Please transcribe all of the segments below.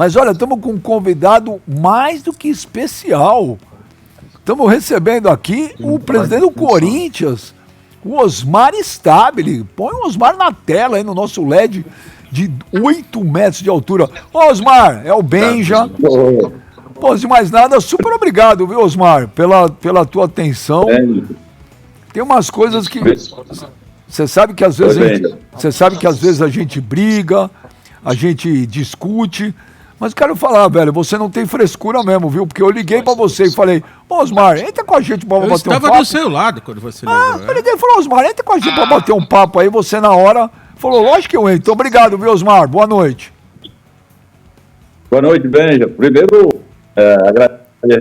Mas olha, estamos com um convidado mais do que especial. Estamos recebendo aqui o presidente do Corinthians, o Osmar Stabile. Põe o Osmar na tela aí no nosso LED de 8 metros de altura. Ô, Osmar, é o Benja. Pô, de mais nada, super obrigado, viu, Osmar, pela tua atenção. Tem umas coisas que... Você sabe que às vezes a gente briga, a gente discute... Mas quero falar, velho, você não tem frescura mesmo, viu? Porque eu liguei pra você e falei, Osmar, entra com a gente pra bater um papo. Eu estava do seu lado quando você ligou. Eu liguei e falei, Osmar, entra com a gente pra bater um papo aí. Você na hora falou, lógico que eu entro. Então, obrigado, viu, Osmar? Boa noite. Boa noite, Benja. Primeiro, agradecer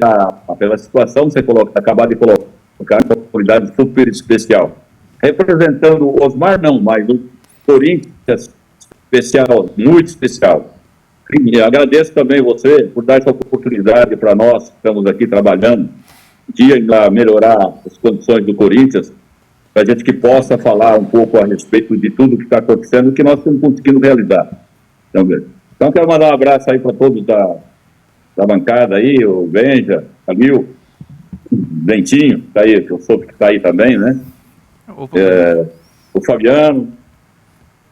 pela situação que você acabou de colocar, uma oportunidade super especial. Representando o Osmar, não, mas o Corinthians especial, muito especial. E agradeço também você por dar essa oportunidade para nós que estamos aqui trabalhando para melhorar as condições do Corinthians, para a gente que possa falar um pouco a respeito de tudo que está acontecendo e que nós estamos conseguindo realizar. Então quero mandar um abraço aí para todos da bancada aí, o Benja, Camil, o Dentinho, tá aí, que eu soube que está aí também, né? O Fabiano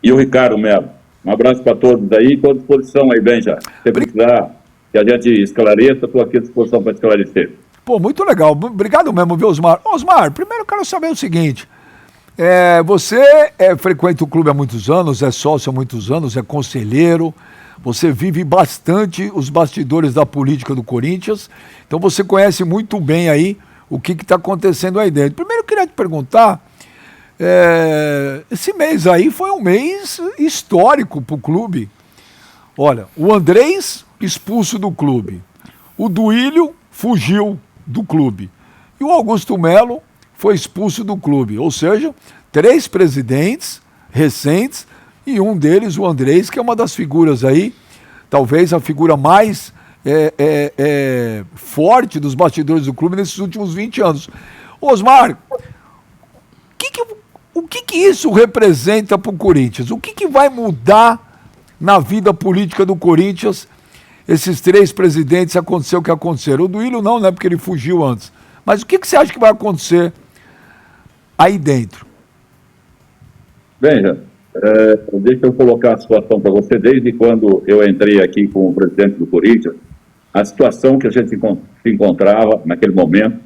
e o Ricardo Melo. Um abraço para todos aí, estou à disposição aí, Benja. Se precisar que a gente esclareça, estou aqui à disposição para esclarecer. Pô, muito legal. Obrigado mesmo, viu, Osmar? Osmar, primeiro eu quero saber o seguinte. Você frequenta o clube há muitos anos, é sócio há muitos anos, é conselheiro, você vive bastante os bastidores da política do Corinthians, então você conhece muito bem aí o que está acontecendo aí dentro. Primeiro eu queria te perguntar, esse mês aí foi um mês histórico para o clube. Olha, o Andrés expulso do clube, o Duílio fugiu do clube e o Augusto Melo foi expulso do clube, ou seja, 3 presidentes recentes e um deles, o Andrés, que é uma das figuras aí, talvez a figura mais forte dos bastidores do clube nesses últimos 20 anos. Osmar, o que isso representa para o Corinthians? O que vai mudar na vida política do Corinthians? Esses 3 presidentes aconteceu o que aconteceram. O Duílio não, né? Porque ele fugiu antes. Mas o que você acha que vai acontecer aí dentro? Benja, deixa eu colocar a situação para você. Desde quando eu entrei aqui com o presidente do Corinthians, a situação que a gente se encontrava naquele momento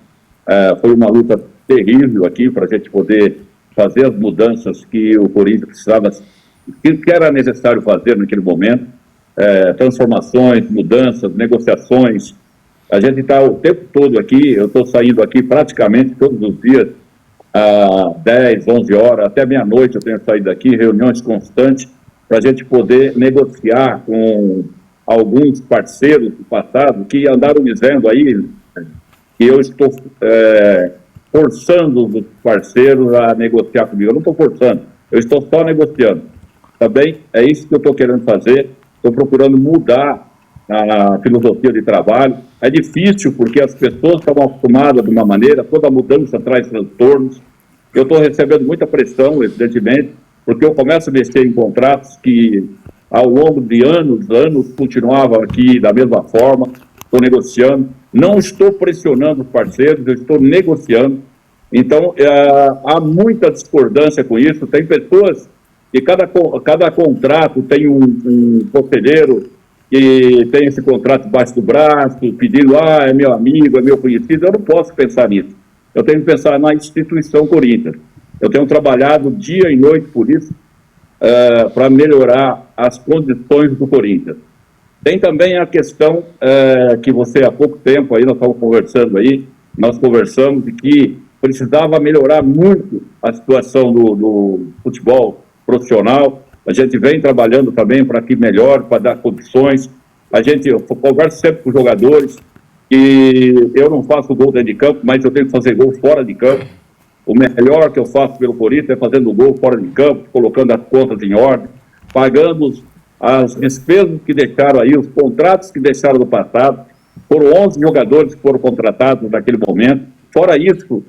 foi uma luta terrível aqui para a gente poder fazer as mudanças que o Corinthians precisava, que era necessário fazer naquele momento, transformações, mudanças, negociações. A gente está o tempo todo aqui, eu estou saindo aqui praticamente todos os dias, às 10, 11 horas, até meia-noite eu tenho saído daqui, reuniões constantes, para a gente poder negociar com alguns parceiros do passado que andaram dizendo aí que eu estou forçando os parceiros a negociar comigo. Eu não estou forçando, eu estou só negociando. Também é isso que eu estou querendo fazer, estou procurando mudar a filosofia de trabalho. É difícil porque as pessoas estavam acostumadas de uma maneira, toda mudança traz transtornos. Eu estou recebendo muita pressão, evidentemente, porque eu começo a mexer em contratos que ao longo de anos continuavam aqui da mesma forma. Estou negociando, não estou pressionando os parceiros, eu estou negociando. Então, há muita discordância com isso. Tem pessoas que cada contrato tem um conselheiro que tem esse contrato debaixo do braço, pedindo, é meu amigo, é meu conhecido. Eu não posso pensar nisso. Eu tenho que pensar na instituição Corinthians. Eu tenho trabalhado dia e noite por isso, para melhorar as condições do Corinthians. Tem também a questão que você, há pouco tempo, aí nós estávamos conversando aí, nós conversamos de que precisava melhorar muito a situação do futebol profissional. A gente vem trabalhando também para que melhore, para dar condições. Eu converso sempre com os jogadores, que eu não faço gol dentro de campo, mas eu tenho que fazer gol fora de campo. O melhor que eu faço pelo Corinthians é fazendo gol fora de campo, colocando as contas em ordem, pagando as despesas que deixaram aí, os contratos que deixaram no passado. Foram 11 jogadores que foram contratados naquele momento. Fora isso,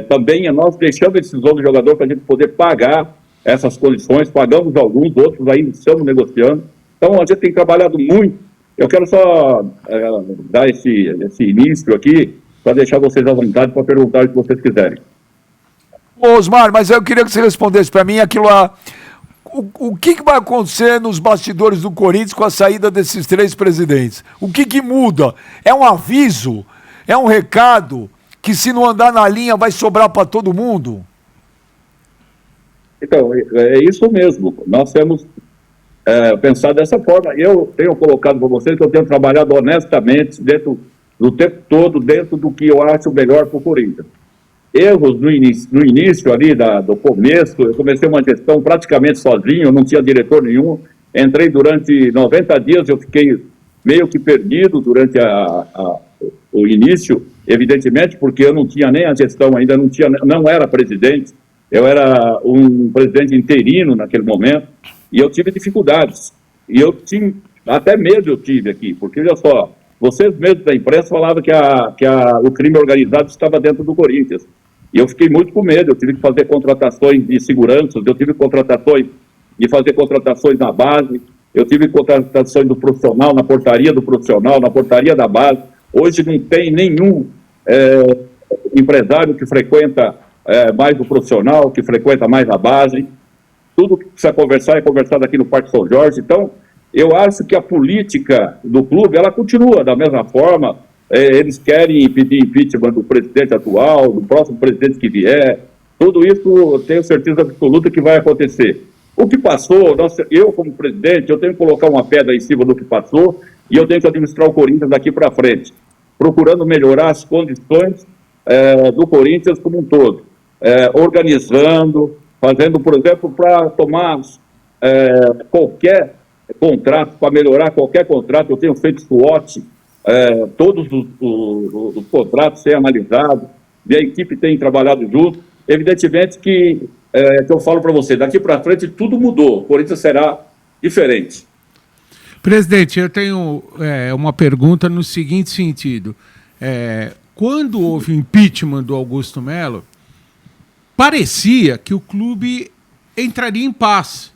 também nós deixamos esses 11 jogadores para a gente poder pagar essas condições. Pagamos alguns, outros ainda estamos negociando. Então, a gente tem trabalhado muito. Eu quero só dar esse início aqui, para deixar vocês à vontade para perguntar o que vocês quiserem. Ô, Osmar, mas eu queria que você respondesse para mim aquilo lá. O que vai acontecer nos bastidores do Corinthians com a saída desses 3 presidentes? O que muda? É um aviso? É um recado que, se não andar na linha, vai sobrar para todo mundo? Então, é isso mesmo. Nós temos pensado dessa forma. Eu tenho colocado para vocês que eu tenho trabalhado honestamente do tempo todo, dentro do que eu acho melhor para o Corinthians. Erros no início ali, do começo, eu comecei uma gestão praticamente sozinho, não tinha diretor nenhum. Entrei durante 90 dias, eu fiquei meio que perdido durante o início, evidentemente, porque eu não tinha nem a gestão ainda, não era presidente, eu era um presidente interino naquele momento, e eu tive dificuldades. E eu tinha, até medo eu tive aqui, porque, olha só, vocês mesmos da imprensa falavam que o crime organizado estava dentro do Corinthians. E eu fiquei muito com medo, eu tive que fazer contratações de segurança, eu tive de fazer contratações na base, eu tive contratações do profissional, na portaria do profissional, na portaria da base. Hoje não tem nenhum empresário que frequenta mais o profissional, que frequenta mais a base. Tudo que precisa conversar é conversado aqui no Parque São Jorge. Então, eu acho que a política do clube, ela continua da mesma forma. Eles querem pedir impeachment do presidente atual, do próximo presidente que vier. Tudo isso eu tenho certeza absoluta que vai acontecer. O que passou, eu como presidente, eu tenho que colocar uma pedra em cima do que passou e eu tenho que administrar o Corinthians daqui para frente, procurando melhorar as condições do Corinthians como um todo, organizando, fazendo, por exemplo, para tomar qualquer contrato, para melhorar qualquer contrato. Eu tenho feito SWOT, todos os contratos têm analisado, minha equipe tem trabalhado junto. Evidentemente que eu falo para você, daqui para frente tudo mudou, o Corinthians será diferente. Presidente, eu tenho uma pergunta no seguinte sentido. Quando houve o impeachment do Augusto Melo, parecia que o clube entraria em paz,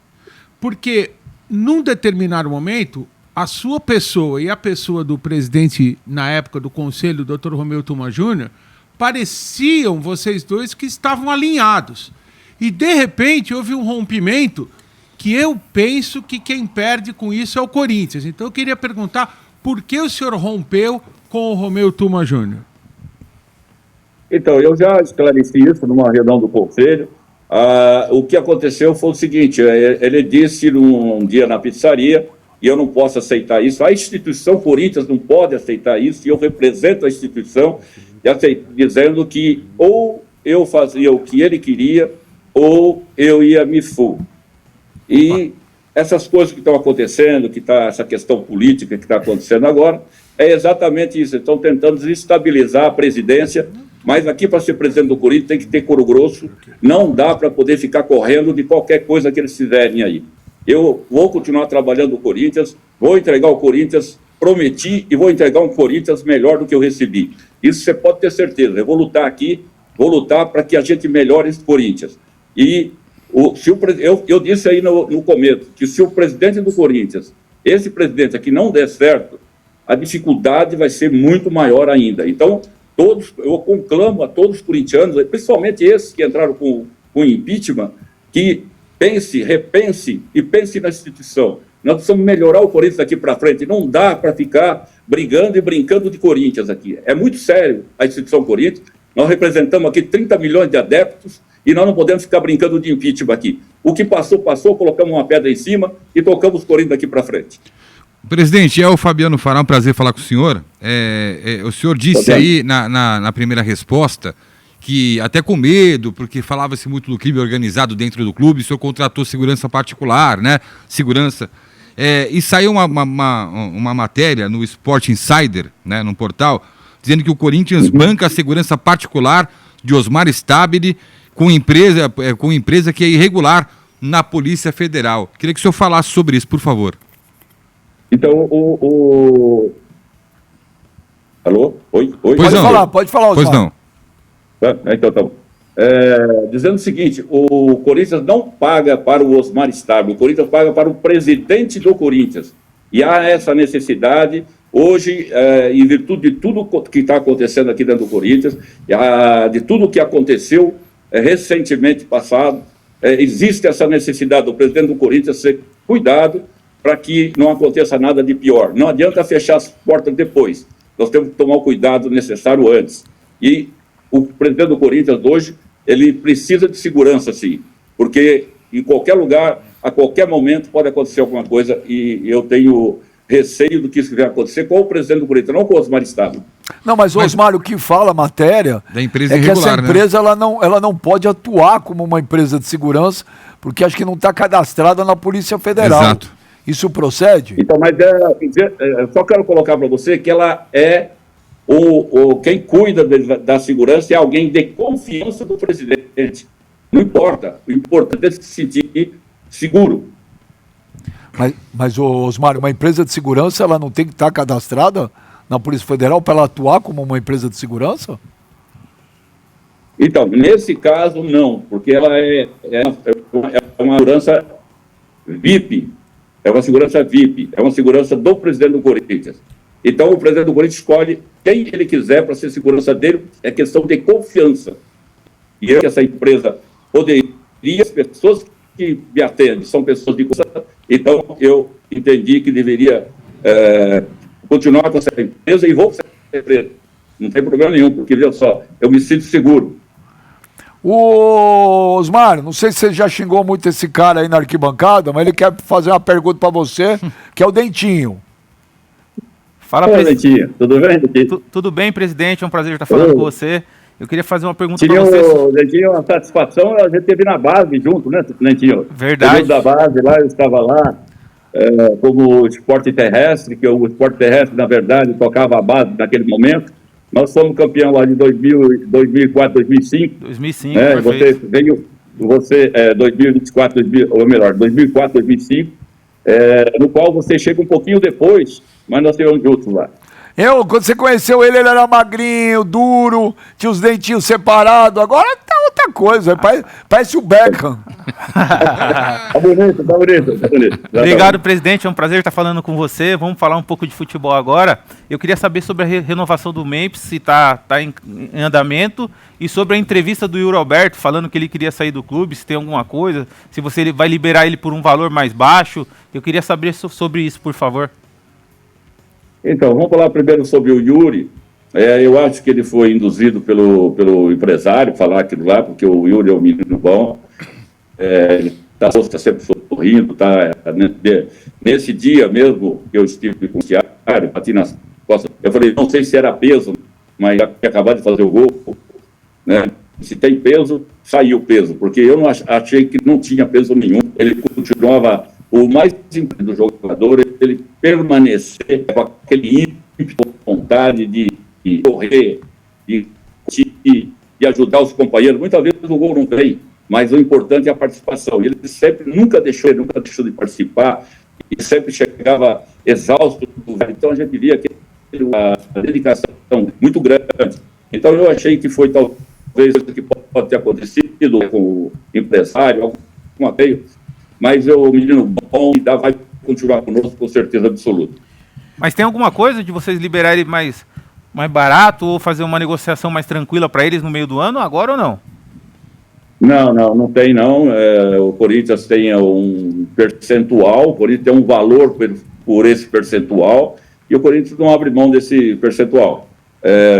porque num determinado momento, a sua pessoa e a pessoa do presidente, na época do conselho, o Dr. Romeu Tuma Júnior, pareciam, vocês dois, que estavam alinhados. E, de repente, houve um rompimento que eu penso que quem perde com isso é o Corinthians. Então, eu queria perguntar por que o senhor rompeu com o Romeu Tuma Júnior? Então, eu já esclareci isso numa reunião do conselho. O que aconteceu foi o seguinte, ele disse num dia na pizzaria, e eu não posso aceitar isso, a instituição Corinthians não pode aceitar isso, e eu represento a instituição, dizendo que ou eu fazia o que ele queria, ou eu ia me full. E essas coisas que estão acontecendo, essa questão política que está acontecendo agora, é exatamente isso. Estão tentando desestabilizar a presidência, mas aqui, para ser presidente do Corinthians, tem que ter couro grosso, não dá para poder ficar correndo de qualquer coisa que eles fizerem aí. Eu vou continuar trabalhando no Corinthians, vou entregar o Corinthians, prometi, e vou entregar um Corinthians melhor do que eu recebi. Isso você pode ter certeza. Eu vou lutar aqui, vou lutar para que a gente melhore esse Corinthians. E eu disse aí no começo, que se o presidente do Corinthians, esse presidente aqui, não der certo, a dificuldade vai ser muito maior ainda. Então, eu conclamo a todos os corintianos, principalmente esses que entraram com impeachment, que repense e pense na instituição. Nós precisamos melhorar o Corinthians daqui para frente. Não dá para ficar brigando e brincando de Corinthians aqui. É muito sério a instituição Corinthians. Nós representamos aqui 30 milhões de adeptos e nós não podemos ficar brincando de impeachment aqui. O que passou, passou, colocamos uma pedra em cima e tocamos o Corinthians daqui para frente. Presidente, é o Fabiano Fará, um prazer falar com o senhor. O senhor disse aí na primeira resposta que até com medo, porque falava-se muito do crime organizado dentro do clube, o senhor contratou segurança particular, né? Segurança. E saiu uma matéria no Sport Insider, né, num portal, dizendo que o Corinthians banca a segurança particular de Osmar Stabile com empresa que é irregular na Polícia Federal. Queria que o senhor falasse sobre isso, por favor. Então, Alô? Oi? Pode falar, Osmar. Pois não. Então, tá bom. dizendo o seguinte: o Corinthians não paga para o Osmar Stabile, o Corinthians paga para o presidente do Corinthians. E há essa necessidade hoje, em virtude de tudo que está acontecendo aqui dentro do Corinthians, de tudo que aconteceu recentemente passado, existe essa necessidade do presidente do Corinthians ser cuidado para que não aconteça nada de pior. Não adianta fechar as portas depois. Nós temos que tomar o cuidado necessário antes. E o presidente do Corinthians hoje, ele precisa de segurança, sim, porque em qualquer lugar, a qualquer momento, pode acontecer alguma coisa, e eu tenho receio do que isso vai acontecer com o presidente do Corinthians, não com o Osmar Stabile. Não, mas Osmar, o que fala a matéria da empresa é que irregular, essa empresa ela não pode atuar como uma empresa de segurança, porque acho que não está cadastrada na Polícia Federal. Exato. Isso procede? Então, mas só quero colocar para você que ela é quem cuida da segurança é alguém de confiança do presidente. Não importa. O importante é se sentir seguro. Mas Osmar, uma empresa de segurança, ela não tem que estar cadastrada na Polícia Federal para ela atuar como uma empresa de segurança? Então, nesse caso, não, porque ela é uma segurança VIP. É uma segurança VIP, é uma segurança do presidente do Corinthians. Então, o presidente do Corinthians escolhe quem ele quiser para ser segurança dele, é questão de confiança. E essa empresa poderia, as pessoas que me atendem são pessoas de confiança, então eu entendi que deveria continuar com essa empresa e vou com essa empresa. Não tem problema nenhum, porque, veja só, eu me sinto seguro. Osmar, não sei se você já xingou muito esse cara aí na arquibancada, mas ele quer fazer uma pergunta para você, que é o Dentinho. Fala, Dentinho. Tudo bem, Dentinho? Tudo bem, presidente? É um prazer estar falando com você. Eu queria fazer uma pergunta para você. Dentinho, uma satisfação, a gente teve na base junto, né, Dentinho? Verdade. Da base lá, eu estava lá, como esporte terrestre, que o esporte terrestre, na verdade, tocava a base naquele momento. Nós fomos campeão lá de 2004, 2005. 2005, perfeito. Você 2024, ou melhor, 2004, 2005, no qual você chega um pouquinho depois, mas nós estivemos juntos lá. Quando você conheceu ele era magrinho, duro, tinha os dentinhos separados, agora tá outra coisa, parece o Beckham. Tá bonito. Obrigado, presidente, é um prazer estar falando com você. Vamos falar um pouco de futebol agora. Eu queria saber sobre a renovação do Memphis, se tá em andamento, e sobre a entrevista do Yuri Alberto, falando que ele queria sair do clube, se tem alguma coisa, se você vai liberar ele por um valor mais baixo. Eu queria saber sobre isso, por favor. Então, vamos falar primeiro sobre o Yuri. Eu acho que ele foi induzido pelo empresário falar aquilo lá, porque o Yuri é um menino bom. Ele está sempre sorrindo. Nesse dia mesmo que eu estive com o Thiago, bati nas costas. Eu falei, não sei se era peso, mas já tinha acabado de fazer o gol. Né? Se tem peso, saiu o peso, porque eu não achei que não tinha peso nenhum. Ele continuava. O mais importante do jogador é ele permanecer com aquele ímpeto, vontade de correr, de ajudar os companheiros. Muitas vezes o gol não vem, mas o importante é a participação. Ele sempre nunca deixou de participar e sempre chegava exausto. Então a gente via que a dedicação muito grande. Então eu achei que foi talvez o que pode ter acontecido com o empresário, alguma coisa. Mas é um menino bom e vai continuar conosco com certeza absoluta. Mas tem alguma coisa de vocês liberarem ele mais barato ou fazer uma negociação mais tranquila para eles no meio do ano, agora ou não? Não tem não. O Corinthians tem um percentual, o Corinthians tem um valor por esse percentual e o Corinthians não abre mão desse percentual.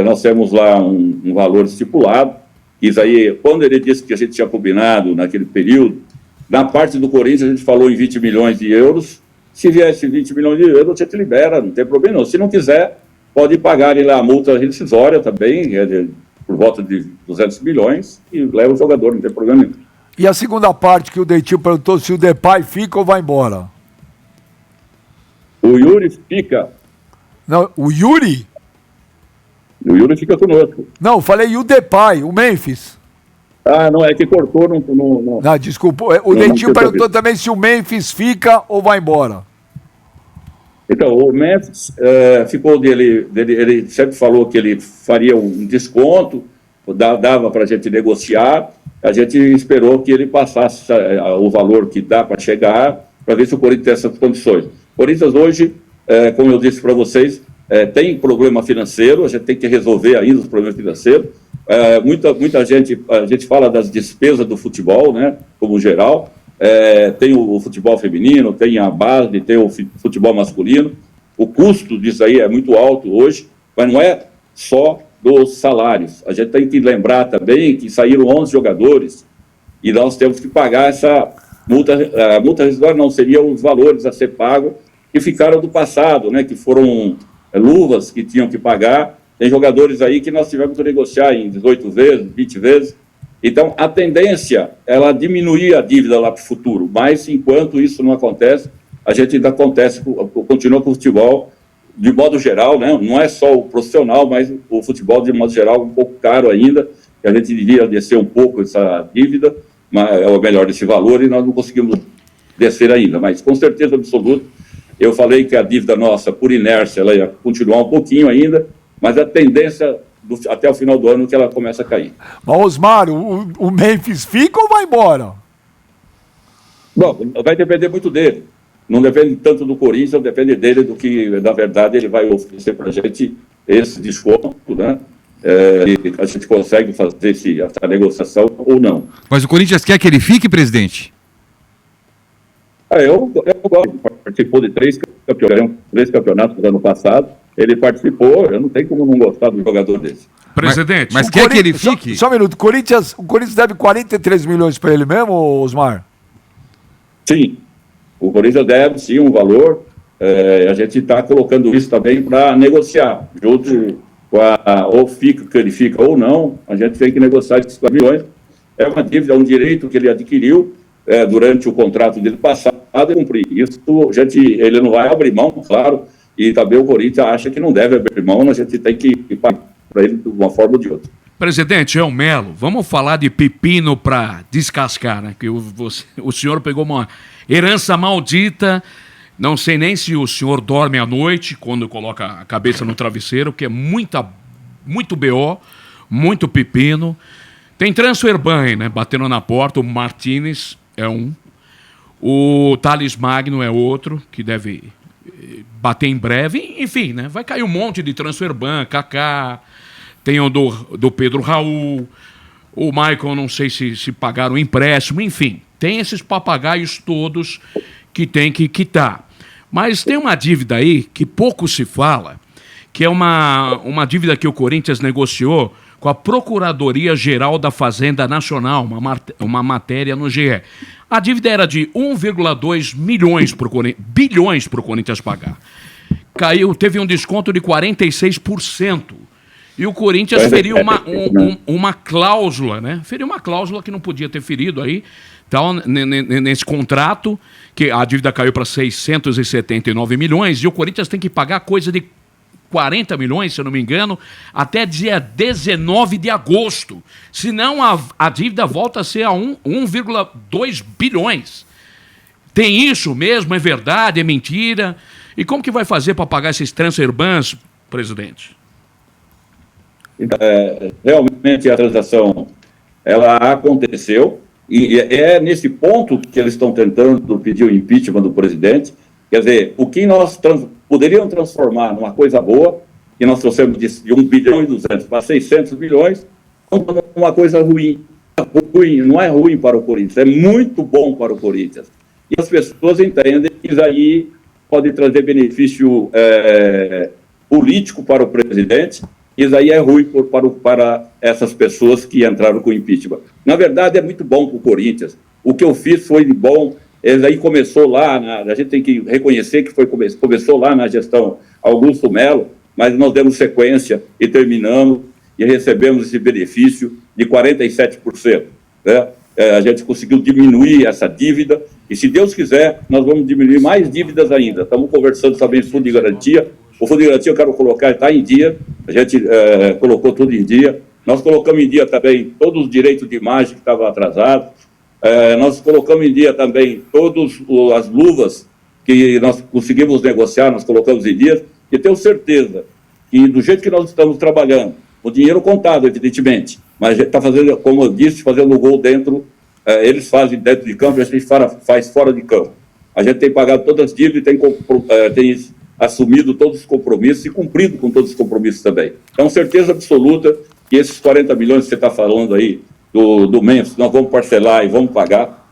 Nós temos lá um valor estipulado. Isso aí, quando ele disse que a gente tinha combinado naquele período, na parte do Corinthians, a gente falou em 20 milhões de euros. Se viesse 20 milhões de euros, você te libera, não tem problema não. Se não quiser, pode pagar lá a multa rescisória também, por volta de 200 milhões, e leva o jogador, não tem problema nenhum. E a segunda parte que o Dentinho perguntou se o Depay fica ou vai embora? O Yuri fica. Não, o Yuri? O Yuri fica conosco. Não, eu falei o Depay, o Memphis. Não, é que cortou, não. Não, desculpa. O Dentinho perguntou também se o Memphis fica ou vai embora. Então, o Memphis ficou dele, ele sempre falou que ele faria um desconto, dava para a gente negociar, a gente esperou que ele passasse o valor que dá para chegar, para ver se o Corinthians tem essas condições. O Corinthians hoje, como eu disse para vocês, tem problema financeiro, a gente tem que resolver ainda os problemas financeiros. Muita gente, a gente fala das despesas do futebol, né, como geral. Tem o futebol feminino, tem a base, tem o futebol masculino. O custo disso aí é muito alto hoje, mas não é só dos salários. A gente tem que lembrar também que saíram 11 jogadores e nós temos que pagar essa multa. A multa residual não seriam os valores a ser pagos que ficaram do passado, né, que foram luvas que tinham que pagar. Tem jogadores aí que nós tivemos que negociar em 18 vezes, 20 vezes. Então, a tendência é ela diminuir a dívida lá para o futuro, mas enquanto isso não acontece, a gente ainda continua com o futebol de modo geral, né? Não é só o profissional, mas o futebol de modo geral um pouco caro ainda, que a gente devia descer um pouco essa dívida, mas é o melhor desse valor e nós não conseguimos descer ainda, mas com certeza absoluta, eu falei que a dívida nossa, por inércia, ela ia continuar um pouquinho ainda, mas a tendência até o final do ano que ela começa a cair. Mas, Osmar, o Memphis fica ou vai embora? Bom, vai depender muito dele. Não depende tanto do Corinthians, depende dele do que, na verdade, ele vai oferecer para a gente esse desconto, né? E a gente consegue fazer essa negociação ou não. Mas o Corinthians quer que ele fique, presidente? Eu gosto. Ele participou de 3 campeonatos do ano passado. Ele participou, eu não tenho como não gostar do jogador desse. Presidente. Mas quer que ele fique? Só um minuto. O Corinthians deve 43 milhões para ele mesmo, Osmar? Sim. O Corinthians deve, sim, um valor. A gente está colocando isso também para negociar. Junto com ou fica, que ele fica ou não, a gente tem que negociar esses 4 milhões. É uma dívida, é um direito que ele adquiriu durante o contrato dele passado e cumprir. Isso, ele não vai abrir mão, claro, e também o Corinthians acha que não deve abrir mão, a gente tem que ir para ele de uma forma ou de outra. Presidente, é o Melo, vamos falar de pepino para descascar, né? Que o senhor pegou uma herança maldita, não sei nem se o senhor dorme à noite quando coloca a cabeça no travesseiro, porque é muito BO, muito pepino. Tem transfer ban, né? Batendo na porta, o Martínez é um, o Thales Magno é outro, que deve bater em breve, enfim, né? Vai cair um monte de transfer ban, Kaká, tem o do Pedro Raul, o Michael, não sei se pagaram o empréstimo, enfim, tem esses papagaios todos que tem que quitar. Mas tem uma dívida aí que pouco se fala, que é uma dívida que o Corinthians negociou com a Procuradoria-Geral da Fazenda Nacional, uma matéria no GE. A dívida era de 1,2 bilhões para o Corinthians pagar. Teve um desconto de 46%. E o Corinthians feriu uma cláusula, né? Feriu uma cláusula que não podia ter ferido aí, então, nesse contrato, que a dívida caiu para 679 milhões, e o Corinthians tem que pagar coisa de 40 milhões, se eu não me engano, até dia 19 de agosto. Senão a dívida volta a ser a 1,2 bilhões. Tem isso mesmo? É verdade? É mentira? E como que vai fazer para pagar esses transfer bans, presidente? Realmente a transação ela aconteceu e é nesse ponto que eles estão tentando pedir o impeachment do presidente. Quer dizer, o que nós poderiam transformar numa coisa boa, que nós trouxemos de 1 bilhão e 200 para 600 bilhões, uma coisa ruim. Não é ruim para o Corinthians, é muito bom para o Corinthians. E as pessoas entendem que isso aí pode trazer benefício político para o presidente. Isso aí é ruim para essas pessoas que entraram com o impeachment. Na verdade, é muito bom para o Corinthians. O que eu fiz foi bom. Ele aí começou lá, a gente tem que reconhecer que começou lá na gestão Augusto Melo, mas nós demos sequência e terminamos e recebemos esse benefício de 47%. Né? A gente conseguiu diminuir essa dívida e, se Deus quiser, nós vamos diminuir mais dívidas ainda. Estamos conversando também sobre fundo de garantia. O fundo de garantia eu quero colocar, está em dia, a gente colocou tudo em dia. Nós colocamos em dia também todos os direitos de imagem que estavam atrasados. Nós colocamos em dia também todas as luvas que nós conseguimos negociar, nós colocamos em dia. E tenho certeza que, do jeito que nós estamos trabalhando, o dinheiro contado, evidentemente, mas a gente está fazendo, como eu disse, fazendo o gol dentro, eles fazem dentro de campo e a gente faz fora de campo. A gente tem pagado todas as dívidas, tem assumido todos os compromissos e cumprido com todos os compromissos também. Então, certeza absoluta que esses 40 milhões que você está falando aí do Memphis, nós vamos parcelar e vamos pagar.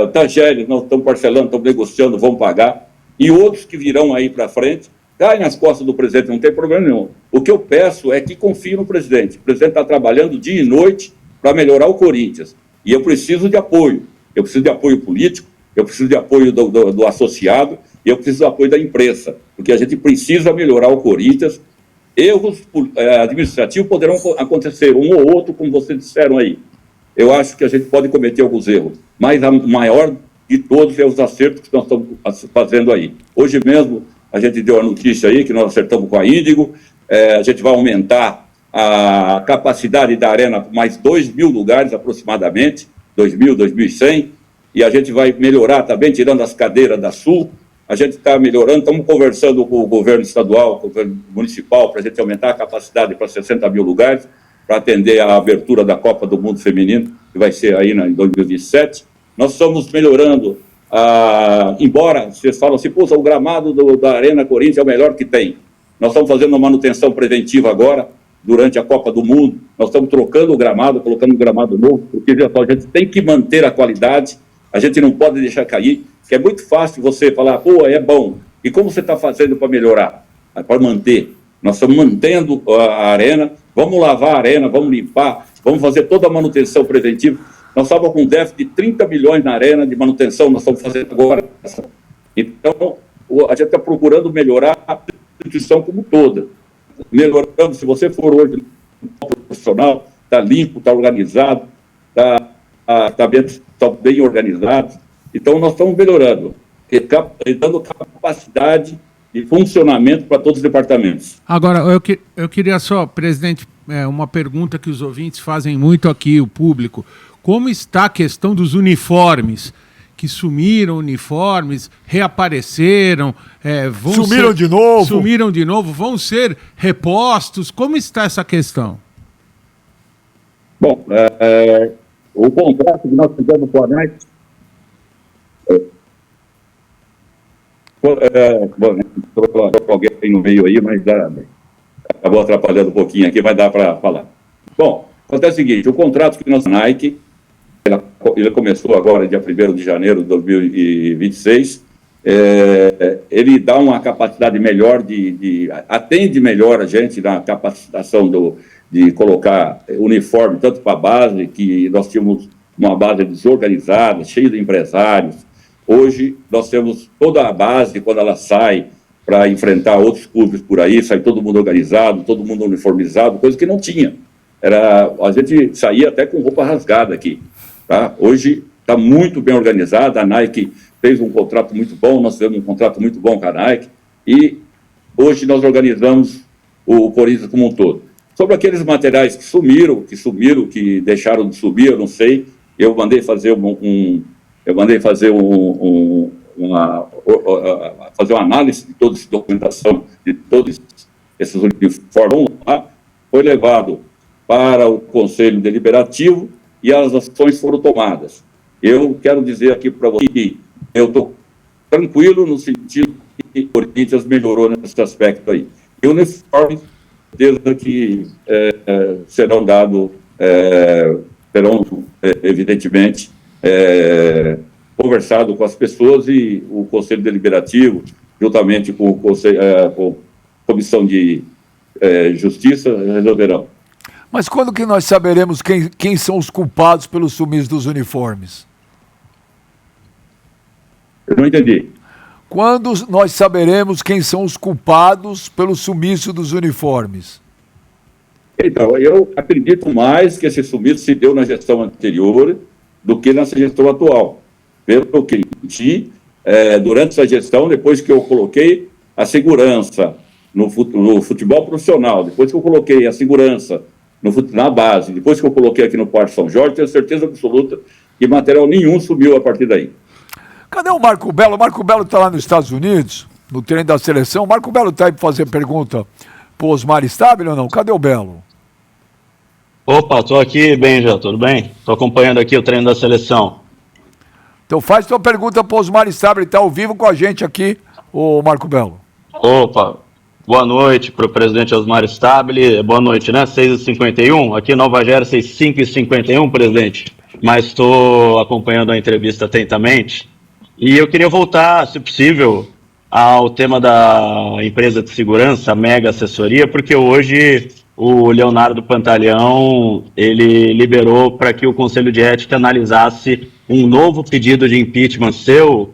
O Tagere, nós estamos parcelando, estamos negociando, vamos pagar. E outros que virão aí para frente, caem nas costas do presidente, não tem problema nenhum. O que eu peço é que confie no presidente. O presidente está trabalhando dia e noite para melhorar o Corinthians. E eu preciso de apoio. Eu preciso de apoio político, eu preciso de apoio do associado e eu preciso do apoio da imprensa, porque a gente precisa melhorar o Corinthians. Erros administrativos poderão acontecer, um ou outro, como vocês disseram aí. Eu acho que a gente pode cometer alguns erros, mas o maior de todos é os acertos que nós estamos fazendo aí. Hoje mesmo, a gente deu a notícia aí que nós acertamos com a Índigo, a gente vai aumentar a capacidade da arena por mais 2.000 lugares aproximadamente, 2.000, 2.100, e a gente vai melhorar também, tirando as cadeiras da Sul, a gente está melhorando, estamos conversando com o governo estadual, com o governo municipal, para a gente aumentar a capacidade para 60.000 lugares, para atender a abertura da Copa do Mundo Feminino, que vai ser aí em 2027. Nós estamos melhorando, embora vocês falam assim, pô, o gramado da Arena Corinthians é o melhor que tem. Nós estamos fazendo uma manutenção preventiva agora, durante a Copa do Mundo, nós estamos trocando o gramado, colocando um gramado novo, porque a gente tem que manter a qualidade, a gente não pode deixar cair, que é muito fácil você falar, pô, é bom, e como você está fazendo para melhorar? Para manter. Nós estamos mantendo a arena, vamos lavar a arena, vamos limpar, vamos fazer toda a manutenção preventiva. Nós estávamos com um déficit de 30 milhões na arena de manutenção, nós estamos fazendo agora. Então, a gente está procurando melhorar a instituição como toda. Melhorando, se você for hoje um profissional, está limpo, está organizado, está bem organizado. Então, nós estamos melhorando e dando capacidade de funcionamento para todos os departamentos. Agora, eu queria só, presidente, uma pergunta que os ouvintes fazem muito aqui, o público. Como está a questão dos uniformes? Que sumiram uniformes, reapareceram, sumiram de novo. Sumiram de novo, vão ser repostos. Como está essa questão? Bom, o contrato que nós fizemos com a Nike, alguém no meio aí, mas acabou atrapalhando um pouquinho aqui, vai dar para falar. Bom, acontece o seguinte, o contrato que nós Nike, ele começou agora, dia 1º de janeiro de 2026, ele dá uma capacidade melhor, atende melhor a gente na capacitação de colocar uniforme, tanto para a base, que nós tínhamos uma base desorganizada, cheia de empresários. Hoje, nós temos toda a base, quando ela sai para enfrentar outros clubes por aí, sai todo mundo organizado, todo mundo uniformizado, coisa que não tinha. A gente saía até com roupa rasgada aqui. Tá? Hoje está muito bem organizada, a Nike fez um contrato muito bom, nós fizemos um contrato muito bom com a Nike, e hoje nós organizamos o Corinthians como um todo. Sobre aqueles materiais que sumiram, que deixaram de subir, eu não sei, eu mandei fazer fazer uma análise de toda essa documentação, de todos esses uniformes lá, foi levado para o Conselho Deliberativo, e as ações foram tomadas. Eu quero dizer aqui para você que eu estou tranquilo no sentido que o Corinthians melhorou nesse aspecto aí. E o uniforme, certeza que serão dados, evidentemente, conversado com as pessoas e o Conselho Deliberativo, juntamente com a Comissão de Justiça, resolverão. Mas quando que nós saberemos quem são os culpados pelo sumiço dos uniformes? Eu não entendi. Quando nós saberemos quem são os culpados pelo sumiço dos uniformes? Então, eu acredito mais que esse sumiço se deu na gestão anterior do que nessa gestão atual. Pelo que entendi, durante essa gestão, depois que eu coloquei a segurança no futebol profissional, depois que eu coloquei a segurança na base, depois que eu coloquei aqui no Parque São Jorge, tenho certeza absoluta que material nenhum sumiu a partir daí. Cadê o Marco Belo? O Marco Belo está lá nos Estados Unidos, no treino da seleção. O Marco Belo está aí para fazer pergunta para o Osmar Stabile ou não? Cadê o Belo? Opa, tô aqui, Benja, tudo bem? Tô acompanhando aqui o treino da seleção. Então faz tua pergunta para o Osmar Stabile, ele tá ao vivo com a gente aqui, o Marco Belo. Opa, boa noite pro presidente Osmar Stabile, boa noite, né? 6h51, aqui em Nova Jersey, 5h51, presidente. Mas estou acompanhando a entrevista atentamente. E eu queria voltar, se possível, ao tema da empresa de segurança, a Mega Assessoria, porque hoje o Leonardo Pantaleão, ele liberou para que o Conselho de Ética analisasse um novo pedido de impeachment seu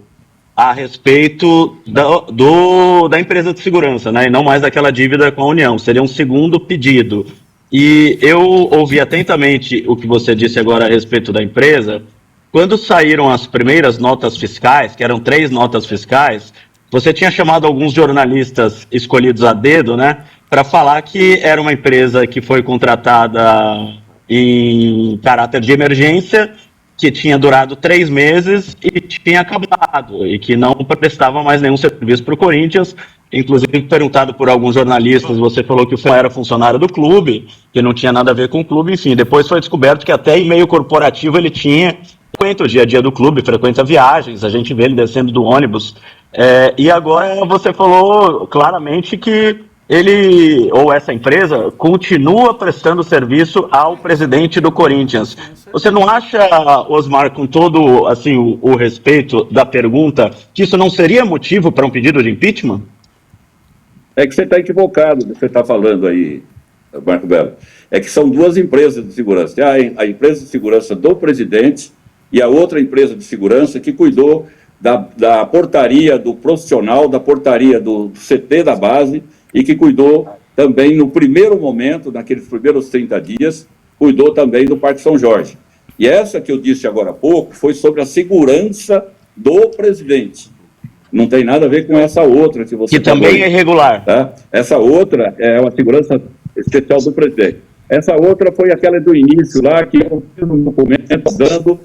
a respeito da empresa de segurança, né? E não mais daquela dívida com a União. Seria um segundo pedido. E eu ouvi atentamente o que você disse agora a respeito da empresa. Quando saíram as primeiras notas fiscais, que eram 3 notas fiscais, você tinha chamado alguns jornalistas escolhidos a dedo, né, para falar que era uma empresa que foi contratada em caráter de emergência, que tinha durado 3 meses e tinha acabado, e que não prestava mais nenhum serviço para o Corinthians. Inclusive, perguntado por alguns jornalistas, você falou que o era funcionário do clube, que não tinha nada a ver com o clube, enfim. Depois foi descoberto que até e-mail corporativo ele tinha, frequenta o dia a dia do clube, frequenta viagens, a gente vê ele descendo do ônibus. E agora você falou claramente que ele, ou essa empresa, continua prestando serviço ao presidente do Corinthians. Você não acha, Osmar, com todo assim, o respeito da pergunta, que isso não seria motivo para um pedido de impeachment? É que você está equivocado do que você está falando aí, Marco Belo. É que são 2 empresas de segurança. Tem a empresa de segurança do presidente e a outra empresa de segurança que cuidou da portaria do profissional, da portaria do CT da base, e que cuidou também no primeiro momento, naqueles primeiros 30 dias, cuidou também do Parque São Jorge. E essa que eu disse agora há pouco foi sobre a segurança do presidente. Não tem nada a ver com essa outra que você... Que também é irregular. Tá? Essa outra é uma segurança especial do presidente. Essa outra foi aquela do início lá, que eu fiz um documento dando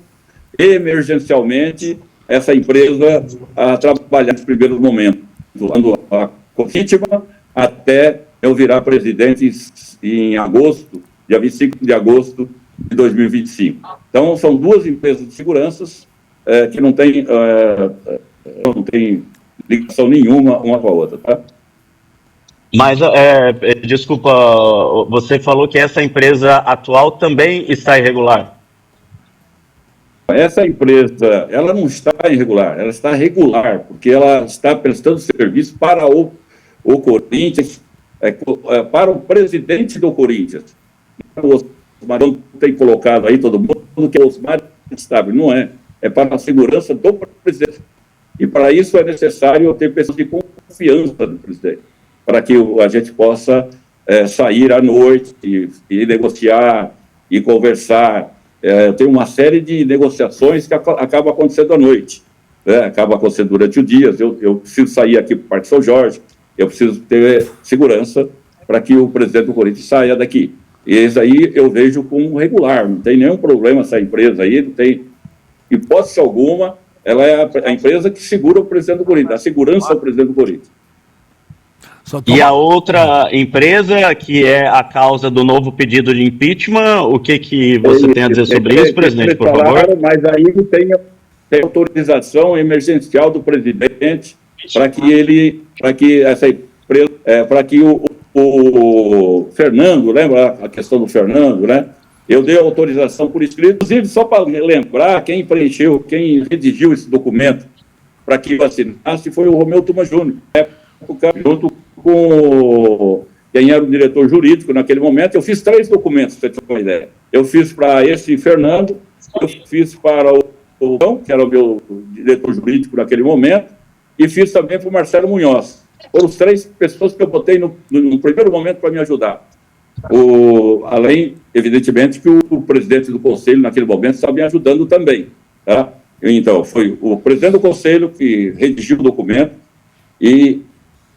emergencialmente essa empresa a trabalhar nos primeiros momentos, quando a vítima até eu virar presidente em agosto, dia 25 de agosto de 2025. Então, são 2 empresas de seguranças que não têm ligação nenhuma uma com a outra, tá? Mas, desculpa, você falou que essa empresa atual também está irregular. Essa empresa, ela não está irregular, ela está regular, porque ela está prestando serviço para o Corinthians, para o presidente do Corinthians. O Osmar tem colocado aí todo mundo que é o Osmar Stabile, não é. É para a segurança do presidente. E para isso é necessário ter pessoas de confiança do presidente, para que a gente possa sair à noite e negociar e conversar. Tem uma série de negociações que acabam acontecendo à noite, né? Acaba acontecendo durante o dia. Eu preciso sair aqui para o Parque São Jorge, eu preciso ter segurança para que o presidente do Corinthians saia daqui. E isso aí eu vejo como regular, não tem nenhum problema essa empresa aí, não tem hipótese alguma, ela é a empresa que segura o presidente do Corinthians, a segurança do presidente do Corinthians. E a outra empresa, que é a causa do novo pedido de impeachment, o que você tem a dizer sobre isso, presidente, por favor? Mas aí tem autorização emergencial do presidente para que essa empresa, para que o Fernando, lembra a questão do Fernando, né? Eu dei autorização por escrito, inclusive só para lembrar, quem redigiu esse documento para que eu assinasse foi o Romeu Tuma Júnior, junto com quem era o diretor jurídico naquele momento. Eu fiz 3 documentos, para você ter uma ideia. Eu fiz para esse Fernando, eu fiz para o João, que era o meu diretor jurídico naquele momento, e fiz também para o Marcelo Munhoz. Foram as 3 pessoas que eu botei no primeiro momento para me ajudar. Além, evidentemente, que o presidente do conselho, naquele momento, estava me ajudando também. Tá? Então, foi o presidente do conselho que redigiu o documento e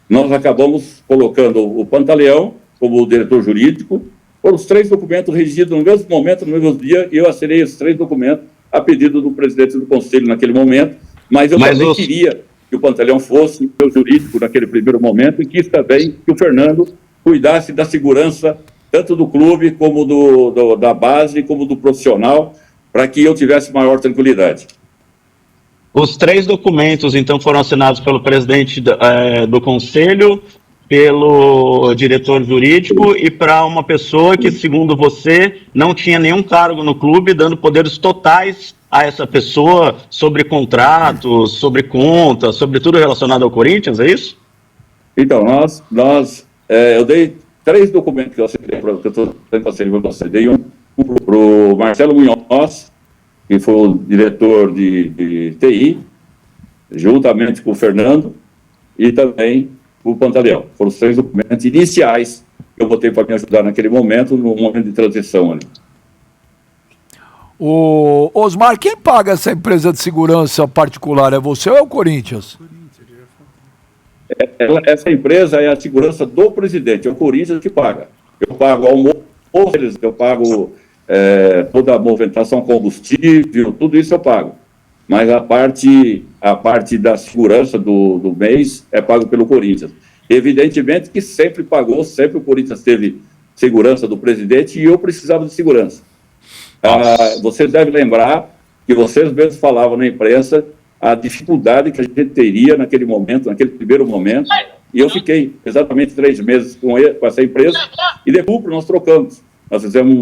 nós acabamos colocando o Pantaleão como diretor jurídico. Foram os 3 documentos redigidos no mesmo momento, no mesmo dia, e eu assinei esses 3 documentos a pedido do presidente do conselho naquele momento, mas eu também queria que o Pantaleão fosse o jurídico naquele primeiro momento e quis também que o Fernando cuidasse da segurança tanto do clube como da base, como do profissional, para que eu tivesse maior tranquilidade. Os 3 documentos, então, foram assinados pelo presidente do conselho, pelo diretor jurídico e para uma pessoa que, segundo você, não tinha nenhum cargo no clube, dando poderes totais a essa pessoa sobre contratos, sobre contas, sobre tudo relacionado ao Corinthians, é isso? Então, eu dei 3 documentos que eu assinei, que eu estou tentando assinar para você. Dei um para o Marcelo Munhoz, que foi o diretor de TI, juntamente com o Fernando, e também o Pantaleão. Foram os 3 documentos iniciais que eu botei para me ajudar naquele momento, no momento de transição ali. O Osmar, quem paga essa empresa de segurança particular? É você ou é o Corinthians? Essa empresa é a segurança do presidente, é o Corinthians que paga. Eu pago almoço, eu pago toda a movimentação combustível, tudo isso eu pago. Mas a parte da segurança do mês é pago pelo Corinthians. Evidentemente que sempre o Corinthians teve segurança do presidente e eu precisava de segurança. Vocês devem lembrar que vocês mesmos falavam na imprensa a dificuldade que a gente teria naquele primeiro momento, e eu fiquei exatamente 3 meses com essa empresa, e de lucro nós trocamos. Nós fizemos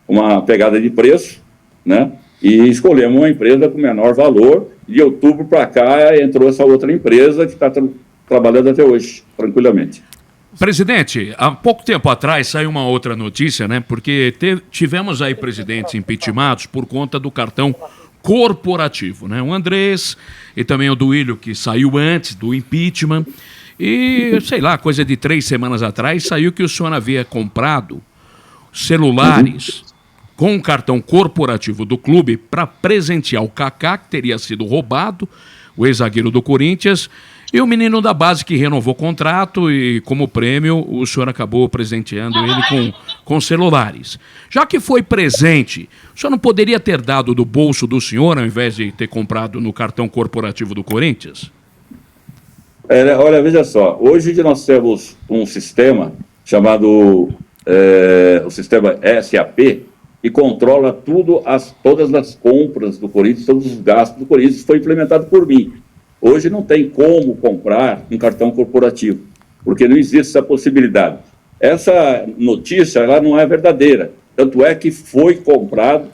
uma pegada de preço, né, e escolhemos uma empresa com menor valor. De outubro para cá entrou essa outra empresa que está trabalhando até hoje, tranquilamente. Presidente, há pouco tempo atrás saiu uma outra notícia, né? Porque tivemos aí presidentes impeachmentados por conta do cartão corporativo, né? O Andrés e também o Duílio, que saiu antes do impeachment. E, sei lá, coisa de 3 semanas atrás, saiu que o senhor havia comprado celulares com o cartão corporativo do clube para presentear o Kaká, que teria sido roubado, o ex-zagueiro do Corinthians, e o menino da base que renovou o contrato e, como prêmio, o senhor acabou presenteando ele com celulares. Já que foi presente, o senhor não poderia ter dado do bolso do senhor ao invés de ter comprado no cartão corporativo do Corinthians? Olha, veja só, hoje nós temos um sistema chamado o sistema SAP, que controla todas as compras do Corinthians, todos os gastos do Corinthians, foi implementado por mim. Hoje não tem como comprar um cartão corporativo, porque não existe essa possibilidade. Essa notícia, ela não é verdadeira. Tanto é que foi comprado,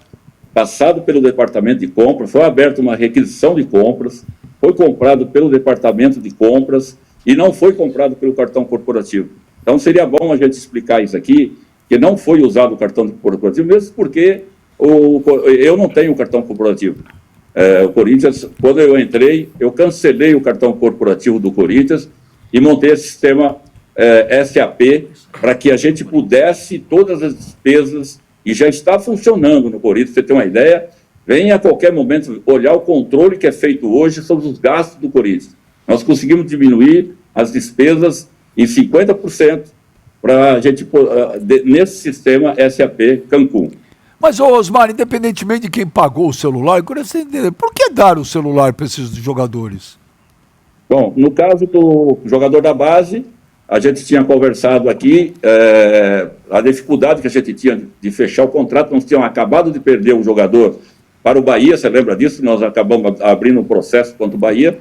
passado pelo departamento de compras, foi aberta uma requisição de compras, foi comprado pelo departamento de compras e não foi comprado pelo cartão corporativo. Então seria bom a gente explicar isso aqui, que não foi usado o cartão corporativo, mesmo porque eu não tenho cartão corporativo. O Corinthians, quando eu entrei, eu cancelei o cartão corporativo do Corinthians e montei esse sistema SAP para que a gente pudesse todas as despesas, e já está funcionando no Corinthians, você tem uma ideia, venha a qualquer momento olhar o controle que é feito hoje sobre os gastos do Corinthians. Nós conseguimos diminuir as despesas em 50% para a gente, nesse sistema SAP Cancún. Mas, Osmar, independentemente de quem pagou o celular, eu queria entender, por que dar o celular para esses jogadores? Bom, no caso do jogador da base, a gente tinha conversado aqui, a dificuldade que a gente tinha de fechar o contrato, nós tínhamos acabado de perder um jogador para o Bahia, você lembra disso? Nós acabamos abrindo um processo contra o Bahia,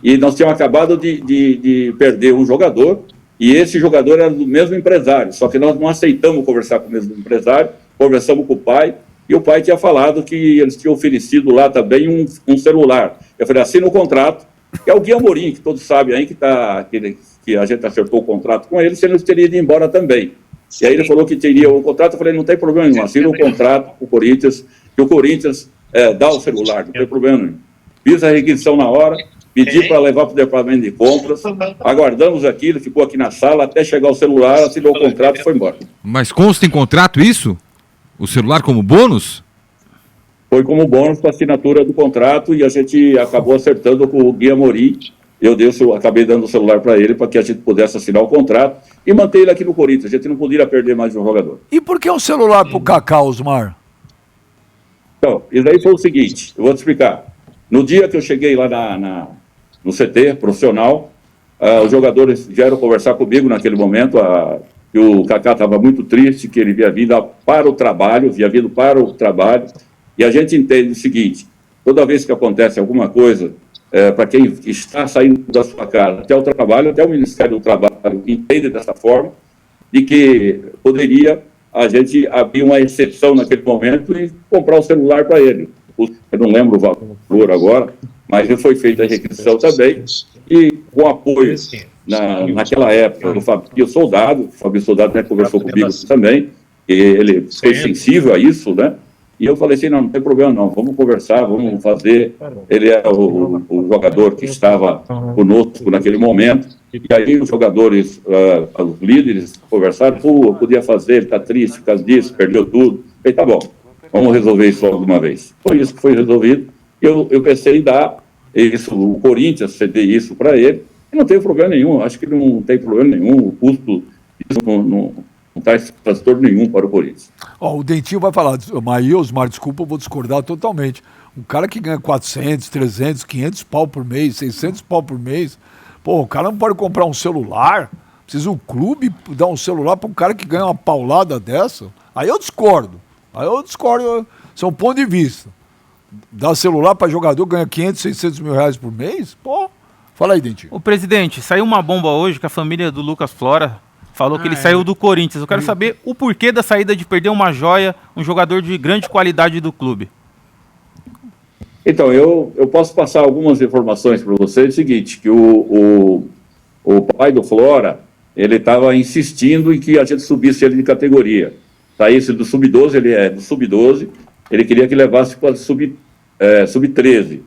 e nós tínhamos acabado de perder um jogador, e esse jogador era do mesmo empresário, só que nós não aceitamos conversar com o mesmo empresário, conversamos com o pai, e o pai tinha falado que eles tinham oferecido lá também um celular. Eu falei, assina o contrato, que é o Gui Amorim, que todos sabem aí que a gente acertou o contrato com ele, senão ele teria ido embora também. E aí ele falou que teria o contrato, eu falei, não tem problema nenhum, assina o contrato com o Corinthians, que o Corinthians dá o celular, não tem problema nenhum. Fiz a requisição na hora, pedi para levar para o departamento de compras, aguardamos aqui, ele ficou aqui na sala até chegar o celular, assinou o contrato e foi embora. Mas consta em contrato isso? O celular como bônus? Foi como bônus para a assinatura do contrato e a gente acabou acertando com o Gui Amorim. Acabei dando o celular para ele para que a gente pudesse assinar o contrato e manter ele aqui no Corinthians. A gente não poderia perder mais um jogador. E por que um celular para o Kaká, Osmar? Então, isso aí foi o seguinte, eu vou te explicar. No dia que eu cheguei lá no CT profissional, os jogadores vieram conversar comigo naquele momento, que o Kaká estava muito triste, que ele havia vindo para o trabalho, e a gente entende o seguinte: toda vez que acontece alguma coisa, para quem está saindo da sua casa até o trabalho, até o Ministério do Trabalho entende dessa forma, de que poderia a gente abrir uma exceção naquele momento e comprar o celular para ele. Eu não lembro o valor agora, mas foi feita a requisição também, e com apoio naquela época do Fabio Soldado. O Fabio Soldado, né, conversou comigo também, e ele foi sensível a isso, né? E eu falei assim: não tem problema não, vamos conversar, vamos fazer. Ele é o jogador que estava conosco naquele momento, e aí os jogadores, os líderes conversaram: eu podia fazer, ele está triste por causa disso, perdeu tudo. Eu falei: tá bom, vamos resolver isso logo de uma vez. Foi isso que foi resolvido. Eu pensei em dar isso, o Corinthians ceder isso para ele, e não tem problema nenhum, acho que não tem problema nenhum, o custo disso não traz transtorno nenhum para o Corinthians. O Dentinho vai falar, mas Osmar, desculpa, eu vou discordar totalmente. Um cara que ganha 400, 300, 500 pau por mês, 600 pau por mês, o cara não pode comprar um celular, precisa o clube dar um celular para um cara que ganha uma paulada dessa? Aí eu discordo, isso é um ponto de vista. Dar celular para jogador ganha 500, 600 mil reais por mês? Fala aí, Dentinho. Ô, presidente, saiu uma bomba hoje que a família do Lucas Flora falou que ele saiu do Corinthians. Eu quero saber o porquê da saída, de perder uma joia, um jogador de grande qualidade do clube. Então, eu posso passar algumas informações para vocês. É o seguinte, que o pai do Flora, ele estava insistindo em que a gente subisse ele de categoria. Saísse do sub-12, ele é do sub-12, ele queria que levasse para o sub-13.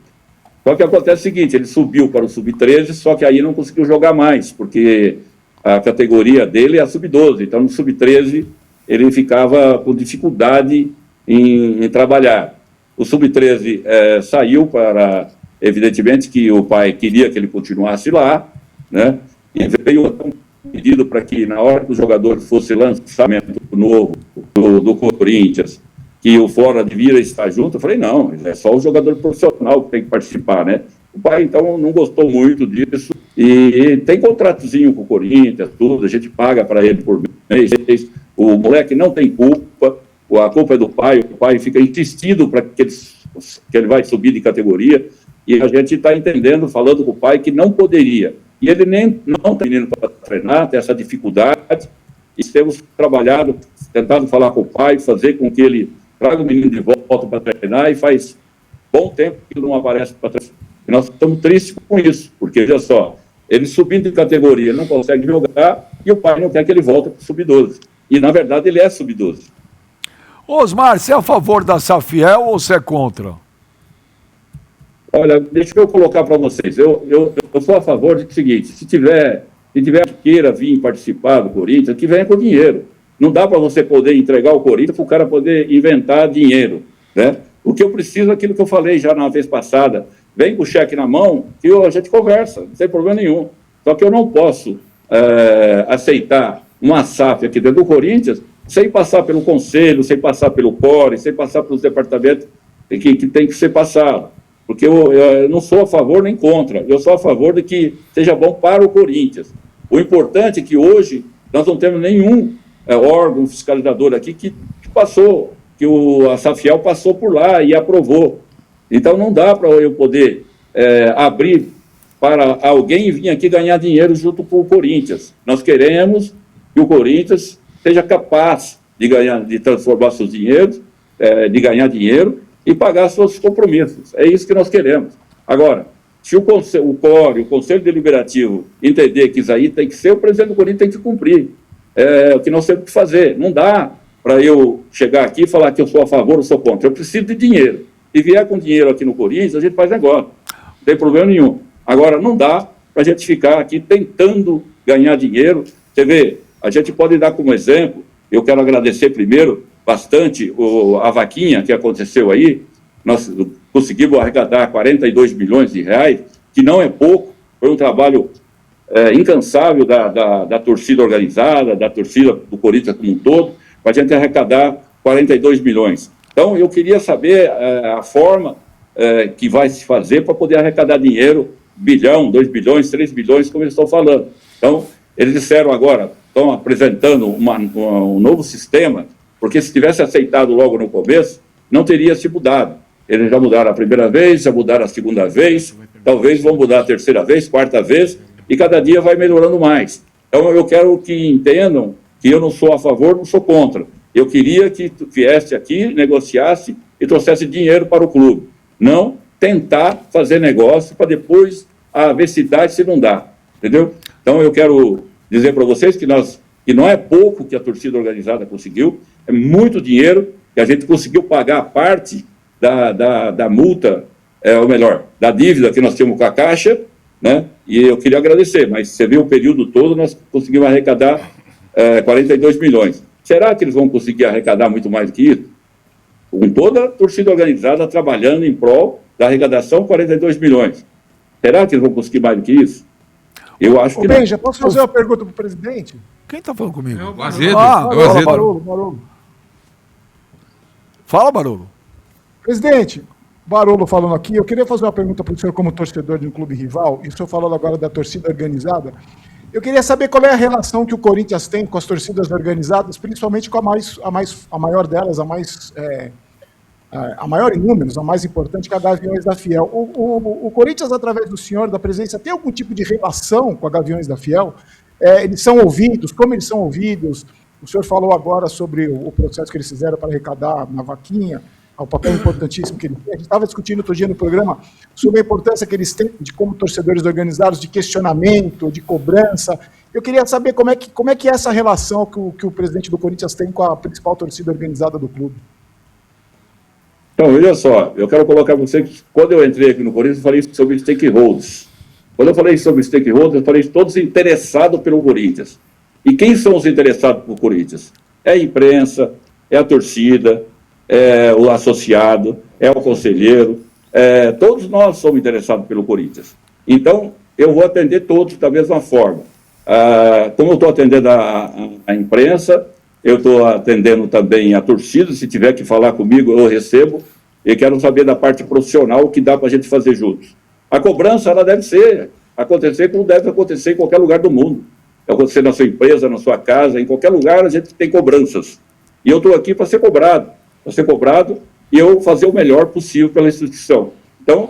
Só que acontece o seguinte: ele subiu para o sub-13, só que aí não conseguiu jogar mais, porque a categoria dele é a sub-12, então no sub-13 ele ficava com dificuldade em trabalhar. O sub-13 saiu para, evidentemente, que o pai queria que ele continuasse lá, né? E veio um pedido para que, na hora que o jogador fosse lançamento novo do Corinthians, que o Flora devia estar junto. Eu falei: não, é só o jogador profissional que tem que participar, né? O pai, então, não gostou muito disso, e tem contratozinho com o Corinthians, tudo, a gente paga para ele por mês. O moleque não tem culpa, a culpa é do pai, o pai fica insistindo para que ele vai subir de categoria, e a gente está entendendo, falando com o pai, que não poderia. E ele não está menino para treinar, tem essa dificuldade, e temos trabalhado, tentado falar com o pai, fazer com que ele traga o menino de volta para treinar, e faz bom tempo que ele não aparece para treinar. E nós estamos tristes com isso, porque, veja só, ele subindo de categoria, ele não consegue jogar, e o pai não quer que ele volte para o sub-12. E, na verdade, ele é sub-12. Osmar, você é a favor da Safiel ou você é contra? Olha, deixa eu colocar para vocês. Eu sou a favor do seguinte: se tiver que queira vir participar do Corinthians, que venha com dinheiro. Não dá para você poder entregar o Corinthians para o cara poder inventar dinheiro, né? O que eu preciso é aquilo que eu falei já na vez passada: vem com o cheque na mão e a gente conversa, não tem problema nenhum. Só que eu não posso aceitar uma SAF aqui dentro do Corinthians sem passar pelo conselho, sem passar pelo CORE, sem passar pelos departamentos que tem que ser passado. Porque eu não sou a favor nem contra, eu sou a favor de que seja bom para o Corinthians. O importante é que hoje nós não temos nenhum órgão fiscalizador aqui que passou, que a Safiel passou por lá e aprovou. Então não dá para eu poder abrir para alguém vir aqui ganhar dinheiro junto com o Corinthians. Nós queremos que o Corinthians seja capaz de transformar seus dinheiros, de ganhar dinheiro e pagar seus compromissos. É isso que nós queremos. Agora, se o CORE, o Conselho Deliberativo, entender que isso aí tem que ser, o presidente do Corinthians tem que cumprir. É o que nós temos que fazer. Não dá para eu chegar aqui e falar que eu sou a favor ou sou contra. Eu preciso de dinheiro. Se vier com dinheiro aqui no Corinthians, a gente faz negócio. Não tem problema nenhum. Agora, não dá para a gente ficar aqui tentando ganhar dinheiro. Você vê, a gente pode dar como exemplo, eu quero agradecer primeiro bastante a vaquinha que aconteceu aí. Nós conseguimos arrecadar 42 milhões de reais, que não é pouco. Foi um trabalho incansável da torcida organizada, da torcida do Corinthians como um todo, para a gente arrecadar 42 milhões. Então, eu queria saber a forma que vai se fazer para poder arrecadar dinheiro, 1 bilhão, 2 bilhões, 3 bilhões, como eles estão falando. Então, Eles disseram agora, estão apresentando um novo sistema, porque se tivesse aceitado logo no começo, não teria se mudado. Eles já mudaram a primeira vez, já mudaram a segunda vez, talvez vão mudar a terceira vez, quarta vez, e cada dia vai melhorando mais. Então, eu quero que entendam que eu não sou a favor, não sou contra. Eu queria que tu viesse aqui, negociasse e trouxesse dinheiro para o clube. Não tentar fazer negócio para depois ver se dá e se não dá. Entendeu? Então, eu quero dizer para vocês que não é pouco que a torcida organizada conseguiu, é muito dinheiro que a gente conseguiu pagar a parte da multa, ou melhor, da dívida que nós tínhamos com a Caixa, né? E eu queria agradecer, mas você viu o período todo, nós conseguimos arrecadar 42 milhões. Será que eles vão conseguir arrecadar muito mais do que isso? Com toda a torcida organizada trabalhando em prol da arrecadação, 42 milhões. Será que eles vão conseguir mais do que isso? Eu acho que Benja, posso fazer uma pergunta para o presidente? Quem está falando comigo? O Azedo. Barolo. Fala, Barolo. Presidente, Barolo falando aqui, eu queria fazer uma pergunta para o senhor como torcedor de um clube rival, e o senhor falando agora da torcida organizada. Eu queria saber qual é a relação que o Corinthians tem com as torcidas organizadas, principalmente com a maior delas, a maior em números, a mais importante, que é a Gaviões da Fiel. O Corinthians, através do senhor, da presença, tem algum tipo de relação com a Gaviões da Fiel? Eles são ouvidos? Como eles são ouvidos? O senhor falou agora sobre o processo que eles fizeram para arrecadar na vaquinha, o papel importantíssimo que eles têm. A gente estava discutindo outro dia no programa sobre a importância que eles têm de como torcedores organizados, de questionamento, de cobrança. Eu queria saber como é que é essa relação que o presidente do Corinthians tem com a principal torcida organizada do clube. Então, veja só, eu quero colocar para você que quando eu entrei aqui no Corinthians, eu falei sobre stakeholders. Quando eu falei sobre stakeholders, eu falei todos interessados pelo Corinthians. E quem são os interessados pelo Corinthians? É a imprensa, é a torcida, é o associado, é o conselheiro, todos nós somos interessados pelo Corinthians. Então, eu vou atender todos da mesma forma. Como eu estou atendendo a imprensa, eu estou atendendo também a torcida, se tiver que falar comigo, eu recebo, e quero saber da parte profissional o que dá para a gente fazer juntos. A cobrança, ela deve acontecer como deve acontecer em qualquer lugar do mundo. Deve acontecer na sua empresa, na sua casa, em qualquer lugar a gente tem cobranças. E eu estou aqui para ser cobrado, e eu fazer o melhor possível pela instituição. Então,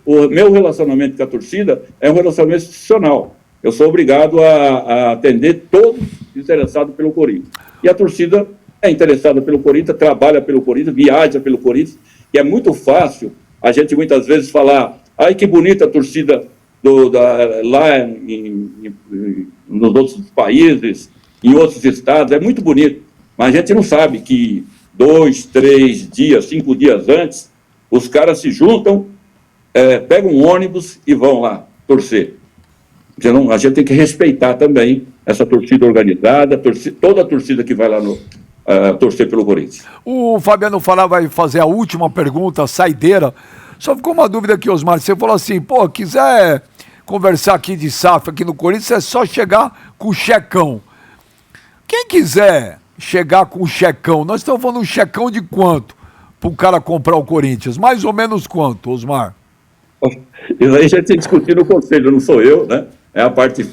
o meu relacionamento com a torcida é um relacionamento institucional. Eu sou obrigado a atender todos interessados pelo Corinthians. E a torcida é interessada pelo Corinthians, trabalha pelo Corinthians, viaja pelo Corinthians, e é muito fácil a gente muitas vezes falar, ai, que bonita a torcida lá nos outros países, em outros estados, é muito bonito, mas a gente não sabe que 2, 3 dias, 5 dias antes, os caras se juntam, pegam um ônibus e vão lá torcer. Então, a gente tem que respeitar também essa torcida organizada, toda a torcida que vai lá torcer pelo Corinthians. O Fabiano vai fazer a última pergunta, a saideira. Só ficou uma dúvida aqui, Osmar. Você falou assim, quiser conversar aqui de SAF aqui no Corinthians, é só chegar com o checão. Quem quiser chegar com o checão, nós estamos falando um checão de quanto para o cara comprar o Corinthians? Mais ou menos quanto, Osmar? Isso aí já tem que discutir no conselho, não sou eu, né? É a parte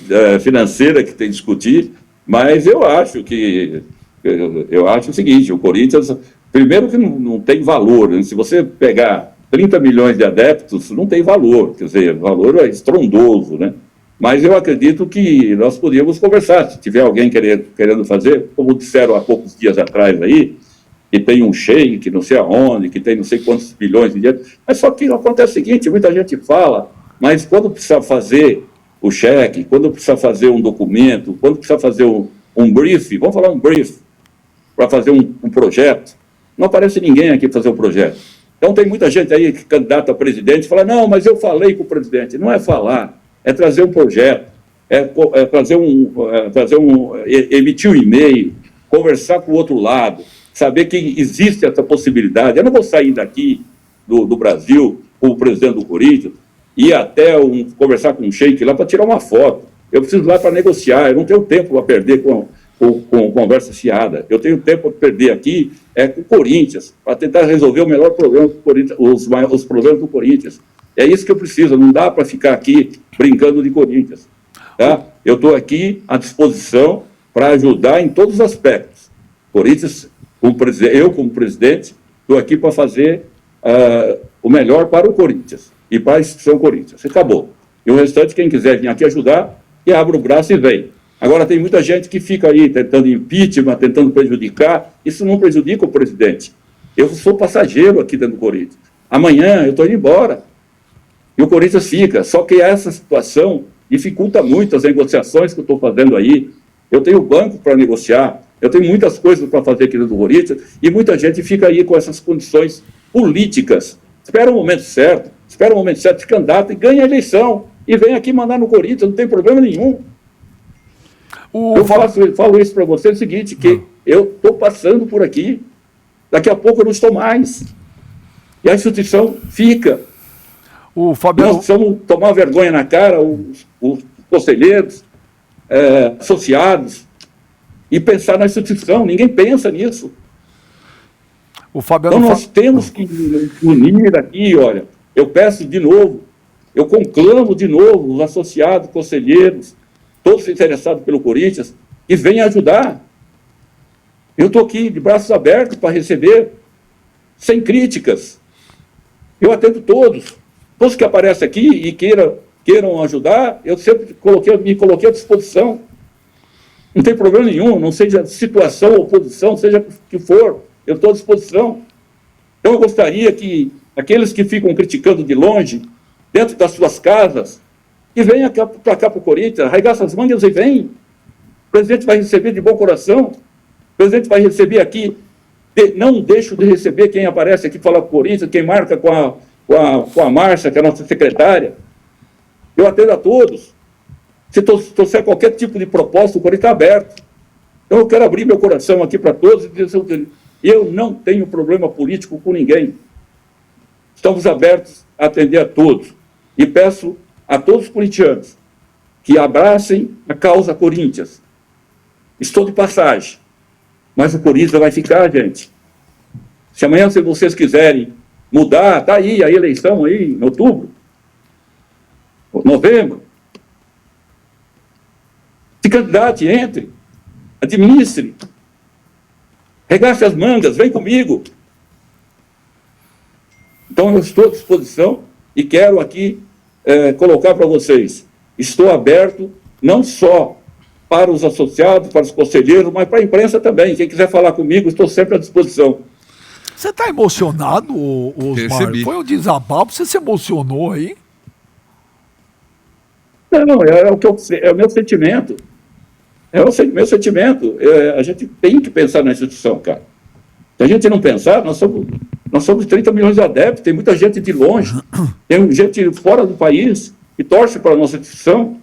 financeira que tem que discutir, mas eu acho o seguinte, o Corinthians, primeiro que não tem valor, né? Se você pegar 30 milhões de adeptos, não tem valor, quer dizer, o valor é estrondoso, né? Mas eu acredito que nós podíamos conversar, se tiver alguém querendo fazer, como disseram há poucos dias atrás aí, que tem um sheik, não sei aonde, que tem não sei quantos bilhões de dinheiro, mas só que acontece o seguinte, muita gente fala, mas quando precisa fazer o cheque, quando precisa fazer um documento, quando precisa fazer um brief, vamos falar um brief, para fazer um projeto, não aparece ninguém aqui para fazer o projeto. Então tem muita gente aí que candidata a presidente, fala, não, mas eu falei com o presidente. Não é falar, é trazer um projeto, emitir um e-mail, conversar com o outro lado, saber que existe essa possibilidade. Eu não vou sair daqui do Brasil, como presidente do Corinthians, ir até conversar com um sheik lá para tirar uma foto. Eu preciso ir lá para negociar, eu não tenho tempo para perder com conversa fiada. Eu tenho tempo para perder aqui com o Corinthians, para tentar resolver o melhor problema do Corinthians, os problemas do Corinthians. É isso que eu preciso, não dá para ficar aqui brincando de Corinthians. Tá? eu estou aqui à disposição para ajudar em todos os aspectos. Corinthians, eu como presidente, estou aqui para fazer o melhor para o Corinthians e para a instituição Corinthians. Acabou. E o restante, quem quiser vir aqui ajudar, que abra o braço e vem. Agora, tem muita gente que fica aí tentando impeachment, tentando prejudicar. Isso não prejudica o presidente. Eu sou passageiro aqui dentro do Corinthians. Amanhã eu estou indo embora. E o Corinthians fica. Só que essa situação dificulta muito as negociações que eu estou fazendo aí. Eu tenho banco para negociar, eu tenho muitas coisas para fazer aqui dentro do Corinthians, e muita gente fica aí com essas condições políticas. Espera o momento certo, se candidata e ganha a eleição. E vem aqui mandar no Corinthians, não tem problema nenhum. Eu falo isso para você, é o seguinte, que eu estou passando por aqui, daqui a pouco eu não estou mais. E a instituição fica. O Fabiano... Nós precisamos tomar vergonha na cara, os conselheiros, associados, e pensar na instituição. Ninguém pensa nisso. O Fabiano... Então nós temos que unir aqui, olha, eu peço de novo, eu conclamo de novo os associados, conselheiros, todos interessados pelo Corinthians, que venham ajudar. Eu estou aqui de braços abertos para receber, sem críticas. Eu atendo todos. Todos que aparecem aqui e queiram ajudar, eu sempre me coloquei à disposição. Não tem problema nenhum, não seja situação, oposição, seja o que for, eu estou à disposição. Então eu gostaria que aqueles que ficam criticando de longe, dentro das suas casas, que venham para cá para o Corinthians, arregaça as mangas e vem. O presidente vai receber de bom coração, o presidente vai receber aqui, não deixo de receber quem aparece aqui falar com o Corinthians, quem marca com a Márcia, que é a nossa secretária. Eu atendo a todos. Se trouxer qualquer tipo de proposta, o Corinthians está aberto. Então eu quero abrir meu coração aqui para todos e dizer: eu não tenho problema político com ninguém. Estamos abertos a atender a todos. E peço a todos os corintianos que abracem a causa Corinthians. Estou de passagem, mas o Corinthians vai ficar, gente. Se amanhã, se vocês quiserem mudar, está aí a eleição aí, em outubro, novembro. Se candidate, entre, administre, regace as mangas, vem comigo. Então eu estou à disposição e quero aqui colocar para vocês, estou aberto não só para os associados, para os conselheiros, mas para a imprensa também. Quem quiser falar comigo, estou sempre à disposição. Você está emocionado, Osmar? Percebi. Foi um desabafo, você se emocionou aí? Não, é o meu sentimento. É o meu sentimento. A gente tem que pensar na instituição, cara. Se a gente não pensar, nós somos 30 milhões de adeptos, tem muita gente de longe, tem gente fora do país que torce para a nossa instituição.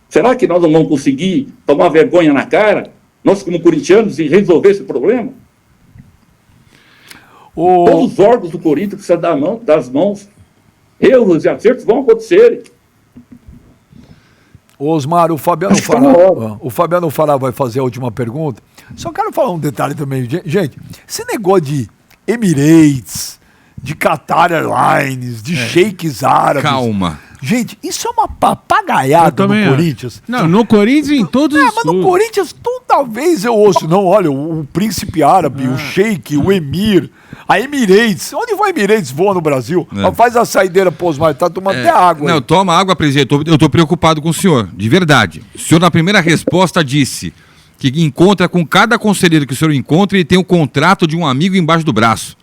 Será que nós não vamos conseguir tomar vergonha na cara, nós como corintianos, e resolver esse problema? Todos os órgãos do Corinthians precisam das mãos. Erros e acertos vão acontecer. Osmar, o Fabiano Fará vai fazer a última pergunta. Só quero falar um detalhe também. Gente, esse negócio de Emirates, de Qatar Airlines, de sheiks árabes... Calma. Gente, isso é uma papagaiada no Corinthians. Não, no Corinthians em todos os mas no Corinthians toda vez eu ouço, não, olha, o príncipe árabe, o sheik, o emir, a Emirates. Onde vai Emirates voa no Brasil? Faz a saideira pro Osmar, tá tomando até água. Não, toma água, presidente. Eu tô preocupado com o senhor, de verdade. O senhor, na primeira resposta, disse que encontra com cada conselheiro que o senhor encontra e tem o contrato de um amigo embaixo do braço.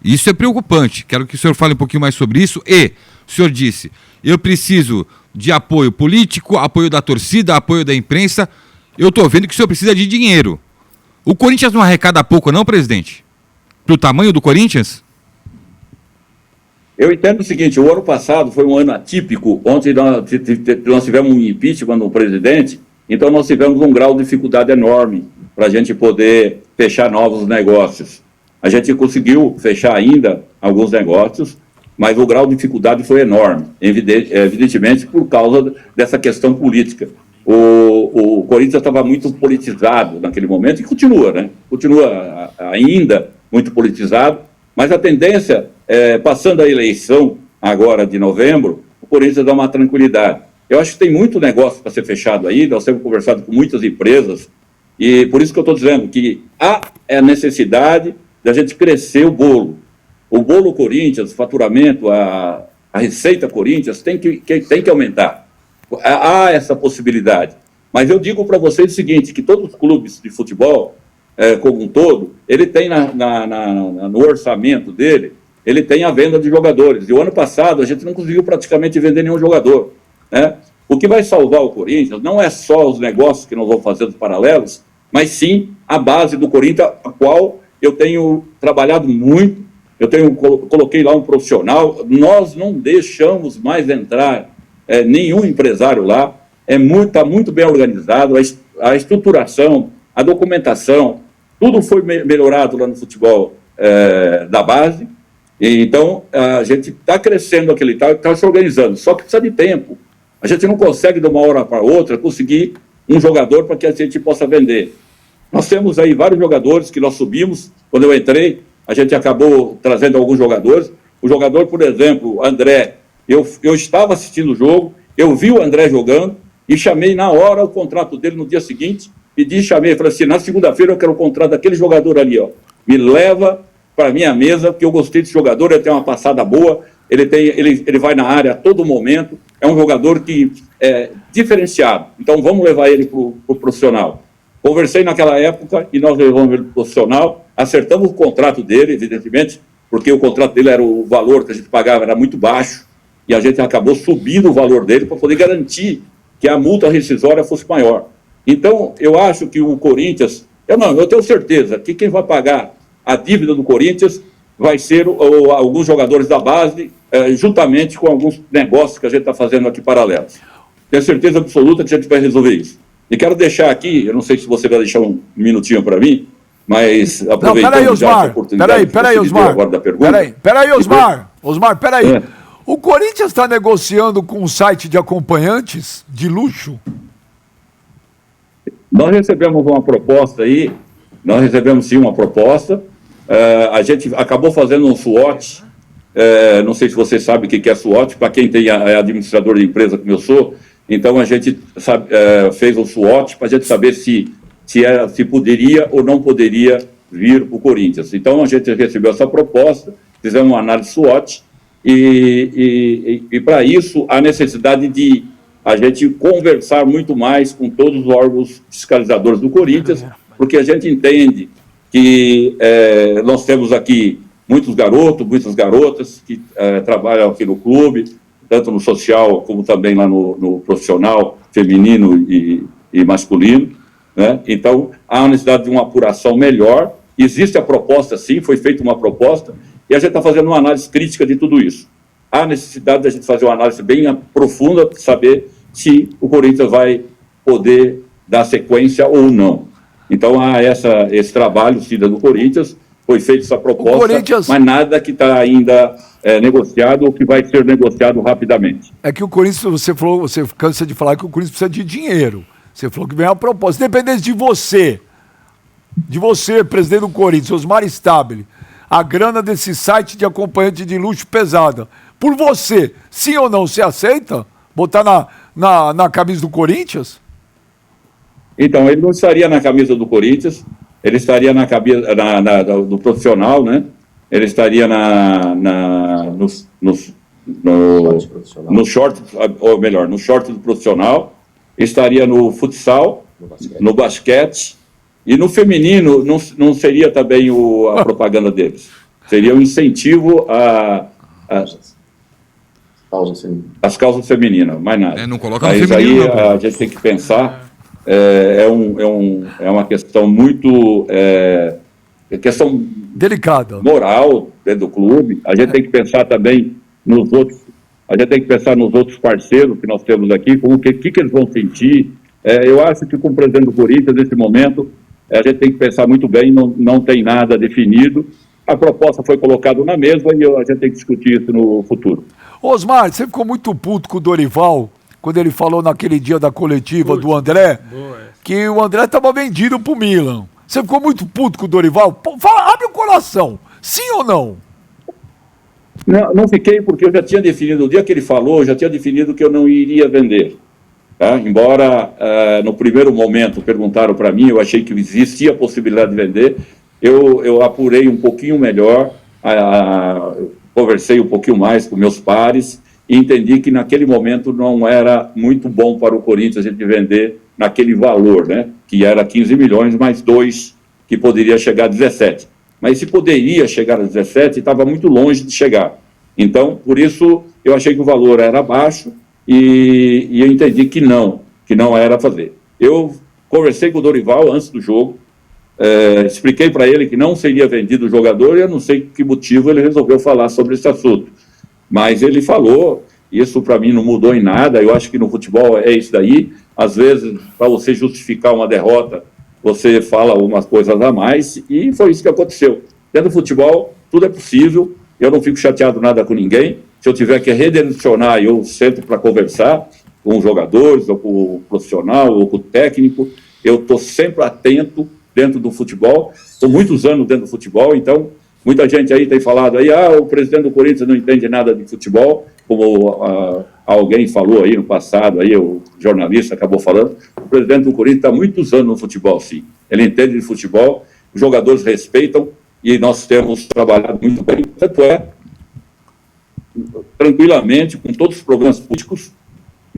Isso é preocupante. Quero que o senhor fale um pouquinho mais sobre isso. E o senhor disse: eu preciso de apoio político, apoio da torcida, apoio da imprensa. Eu estou vendo que o senhor precisa de dinheiro. O Corinthians não arrecada pouco, não, presidente? Para o tamanho do Corinthians? Eu entendo o seguinte: o ano passado foi um ano atípico, onde nós tivemos um impeachment no presidente, então nós tivemos um grau de dificuldade enorme para a gente poder fechar novos negócios. A gente conseguiu fechar ainda alguns negócios, mas o grau de dificuldade foi enorme, evidentemente por causa dessa questão política. O Corinthians estava muito politizado naquele momento, e continua, né? Continua ainda muito politizado, mas a tendência, passando a eleição agora de novembro, o Corinthians dá uma tranquilidade. Eu acho que tem muito negócio para ser fechado aí, nós temos conversado com muitas empresas, e por isso que eu estou dizendo que há a necessidade da gente crescer o bolo. O bolo Corinthians, o faturamento, a receita Corinthians tem que aumentar. Há essa possibilidade. Mas eu digo para vocês o seguinte, que todos os clubes de futebol, como um todo, ele tem no orçamento dele, ele tem a venda de jogadores. E o ano passado a gente não conseguiu praticamente vender nenhum jogador, né? O que vai salvar o Corinthians não é só os negócios que nós vamos fazer dos paralelos, mas sim a base do Corinthians, a qual eu tenho trabalhado muito, coloquei lá um profissional, nós não deixamos mais entrar nenhum empresário lá, está muito bem organizado, a estruturação, a documentação, tudo foi melhorado lá no futebol da base, e então a gente está crescendo aquele está se organizando, só que precisa de tempo. A gente não consegue de uma hora para outra conseguir um jogador para que a gente possa vender. Nós temos aí vários jogadores que nós subimos, quando eu entrei, a gente acabou trazendo alguns jogadores. O jogador, por exemplo, André, eu estava assistindo o jogo, eu vi o André jogando e chamei na hora o contrato dele no dia seguinte, chamei, falei assim, na segunda-feira eu quero o contrato daquele jogador ali, ó. Me leva para a minha mesa, porque eu gostei desse jogador, ele tem uma passada boa, ele vai na área a todo momento, é um jogador que é diferenciado, então vamos levar ele para o profissional. Conversei naquela época e nós levamos ele para o profissional, acertamos o contrato dele, evidentemente, porque o contrato dele o valor que a gente pagava era muito baixo, e a gente acabou subindo o valor dele para poder garantir que a multa rescisória fosse maior. Então, eu acho que o Corinthians, eu tenho certeza que quem vai pagar a dívida do Corinthians vai ser alguns jogadores da base, juntamente com alguns negócios que a gente está fazendo aqui paralelos. Tenho certeza absoluta que a gente vai resolver isso. E quero deixar aqui, eu não sei se você vai deixar um minutinho para mim, mas aproveitando já essa oportunidade peraí, Osmar. Agora da pergunta. Peraí, Osmar. Osmar, peraí. O Corinthians está negociando com um site de acompanhantes de luxo? Nós recebemos uma proposta aí, sim uma proposta, a gente acabou fazendo um SWOT, não sei se você sabe o que é SWOT, para quem é administrador de empresa como eu sou, então a gente fez um SWOT para a gente saber se poderia ou não poderia vir o Corinthians. Então a gente recebeu essa proposta, fizemos uma análise SWOT, e para isso a necessidade de a gente conversar muito mais com todos os órgãos fiscalizadores do Corinthians, porque a gente entende que nós temos aqui muitos garotos, muitas garotas que trabalham aqui no clube, tanto no social como também lá no profissional feminino e masculino, né? Então, há a necessidade de uma apuração melhor. Existe a proposta, sim, foi feita uma proposta, e a gente está fazendo uma análise crítica de tudo isso. Há necessidade de a gente fazer uma análise bem profunda para saber se o Corinthians vai poder dar sequência ou não. Então, há esse trabalho, do Corinthians, foi feita essa proposta, mas nada que está ainda negociado ou que vai ser negociado rapidamente. É que o Corinthians, você cansa de falar que o Corinthians precisa de dinheiro. Você falou que vem a proposta. Independente de você, presidente do Corinthians, Osmar Stabile, a grana desse site de acompanhante de luxo pesada, por você, sim ou não, você aceita botar na camisa do Corinthians? Então, ele não estaria na camisa do Corinthians, ele estaria na camisa do profissional, né? Ele estaria no short, ou melhor, no short do profissional, estaria no futsal, no basquete, e no feminino não seria também a propaganda deles. Seria um incentivo às causas femininas, mais nada. Não coloca no Mas feminino, aí não. A gente tem que pensar, é uma questão muito... questão delicada, moral dentro do clube. A gente tem que pensar também nos outros parceiros que nós temos aqui, o que eles vão sentir. Eu acho que com o presidente do Corinthians, nesse momento, a gente tem que pensar muito bem, não tem nada definido. A proposta foi colocada na mesa e a gente tem que discutir isso no futuro. Osmar, você ficou muito puto com o Dorival, quando ele falou naquele dia da coletiva do André, que o André estava vendido pro Milan. Você ficou muito puto com o Dorival? Abre o coração, sim ou não? Não fiquei, porque eu já tinha definido, o dia que ele falou, eu já tinha definido que eu não iria vender. Tá? Embora no primeiro momento perguntaram para mim, eu achei que existia a possibilidade de vender, eu apurei um pouquinho melhor, conversei um pouquinho mais com meus pares e entendi que naquele momento não era muito bom para o Corinthians a gente vender naquele valor, né? Que era 15 milhões mais 2, que poderia chegar a 17. Mas se poderia chegar a 17, estava muito longe de chegar. Então, por isso, eu achei que o valor era baixo e eu entendi que não era fazer. Eu conversei com o Dorival antes do jogo, expliquei para ele que não seria vendido o jogador e eu não sei por que motivo ele resolveu falar sobre esse assunto. Mas ele falou, isso para mim não mudou em nada, eu acho que no futebol é isso daí. Às vezes, para você justificar uma derrota, você fala algumas coisas a mais, e foi isso que aconteceu. Dentro do futebol, tudo é possível, eu não fico chateado nada com ninguém. Se eu tiver que redirecionar, eu sento para conversar com os jogadores, ou com o profissional, ou com o técnico. Eu estou sempre atento dentro do futebol, estou muitos anos dentro do futebol, então muita gente aí tem falado aí, o presidente do Corinthians não entende nada de futebol, como alguém falou aí no passado, aí o jornalista acabou falando. O presidente do Corinthians está muitos anos no futebol, sim. Ele entende de futebol, os jogadores respeitam e nós temos trabalhado muito bem. Tanto é, tranquilamente, com todos os problemas políticos,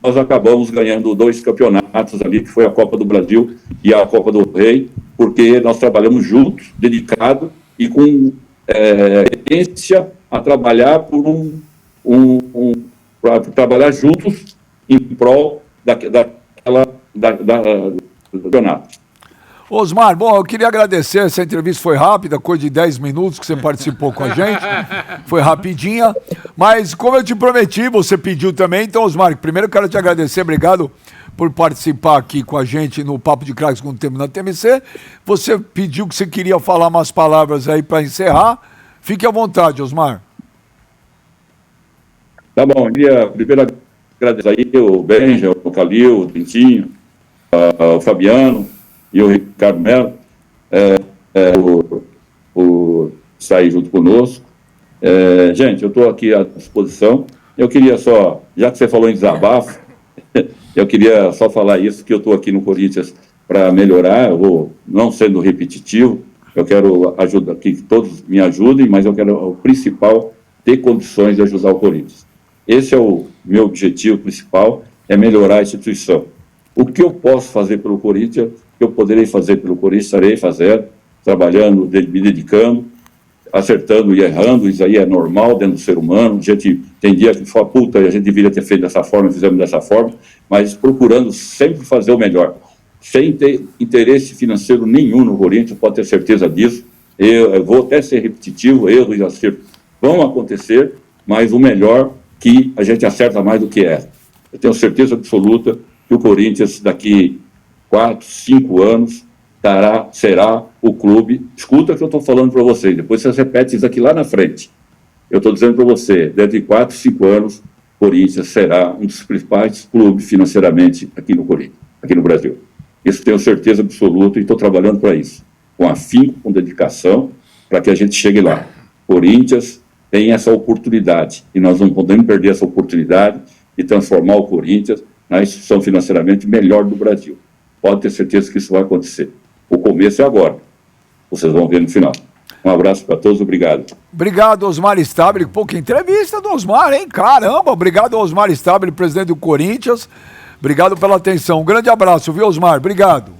nós acabamos ganhando 2 campeonatos ali, que foi a Copa do Brasil e a Copa do Rei, porque nós trabalhamos juntos, dedicado e com essência a trabalhar por para trabalhar juntos em prol do campeonato. Osmar, bom, eu queria agradecer, essa entrevista foi rápida, coisa de 10 minutos que você participou com a gente, foi rapidinha, mas como eu te prometi, você pediu também, então Osmar, primeiro eu quero te agradecer, obrigado por participar aqui com a gente no Papo de Craques com o Tempo na TMC, você pediu que você queria falar umas palavras aí para encerrar, fique à vontade, Osmar. Tá bom, eu queria primeiro agradecer aí o Benja, o Calil, o Tintinho, o Fabiano e o Ricardo Melo, por sair junto conosco. Gente, eu estou aqui à disposição. Eu queria só, já que você falou em desabafo, eu queria só falar isso, que eu estou aqui no Corinthians para melhorar, eu vou, não sendo repetitivo, eu quero ajudar, que todos me ajudem, mas eu quero, o principal, ter condições de ajudar o Corinthians. Esse é o meu objetivo principal, é melhorar a instituição. O que eu posso fazer pelo Corinthians, o que eu poderei fazer pelo Corinthians, estarei fazendo, trabalhando, me dedicando, acertando e errando, isso aí é normal dentro do ser humano. A gente tem dia que fala, puta, a gente deveria ter feito dessa forma, fizemos dessa forma, mas procurando sempre fazer o melhor. Sem ter interesse financeiro nenhum no Corinthians, pode ter certeza disso. Eu vou até ser repetitivo, erros e acertos vão acontecer, mas o melhor que a gente acerta mais do que erra. Eu tenho certeza absoluta que o Corinthians, daqui 4, 5 anos, será o clube. Escuta o que eu estou falando para vocês, depois vocês repetem isso aqui lá na frente. Eu estou dizendo para você, dentro de 4, 5 anos, o Corinthians será um dos principais clubes financeiramente aqui no Brasil. Isso tenho certeza absoluta e estou trabalhando para isso, com afinco, com dedicação, para que a gente chegue lá. Corinthians tem essa oportunidade e nós não podemos perder essa oportunidade de transformar o Corinthians na instituição financeiramente melhor do Brasil. Pode ter certeza que isso vai acontecer. O começo é agora. Vocês vão ver no final. Um abraço para todos, obrigado. Obrigado, Osmar Stabile. Pô, que entrevista do Osmar, hein? Caramba, obrigado, Osmar Stabile, presidente do Corinthians. Obrigado pela atenção. Um grande abraço, viu, Osmar? Obrigado.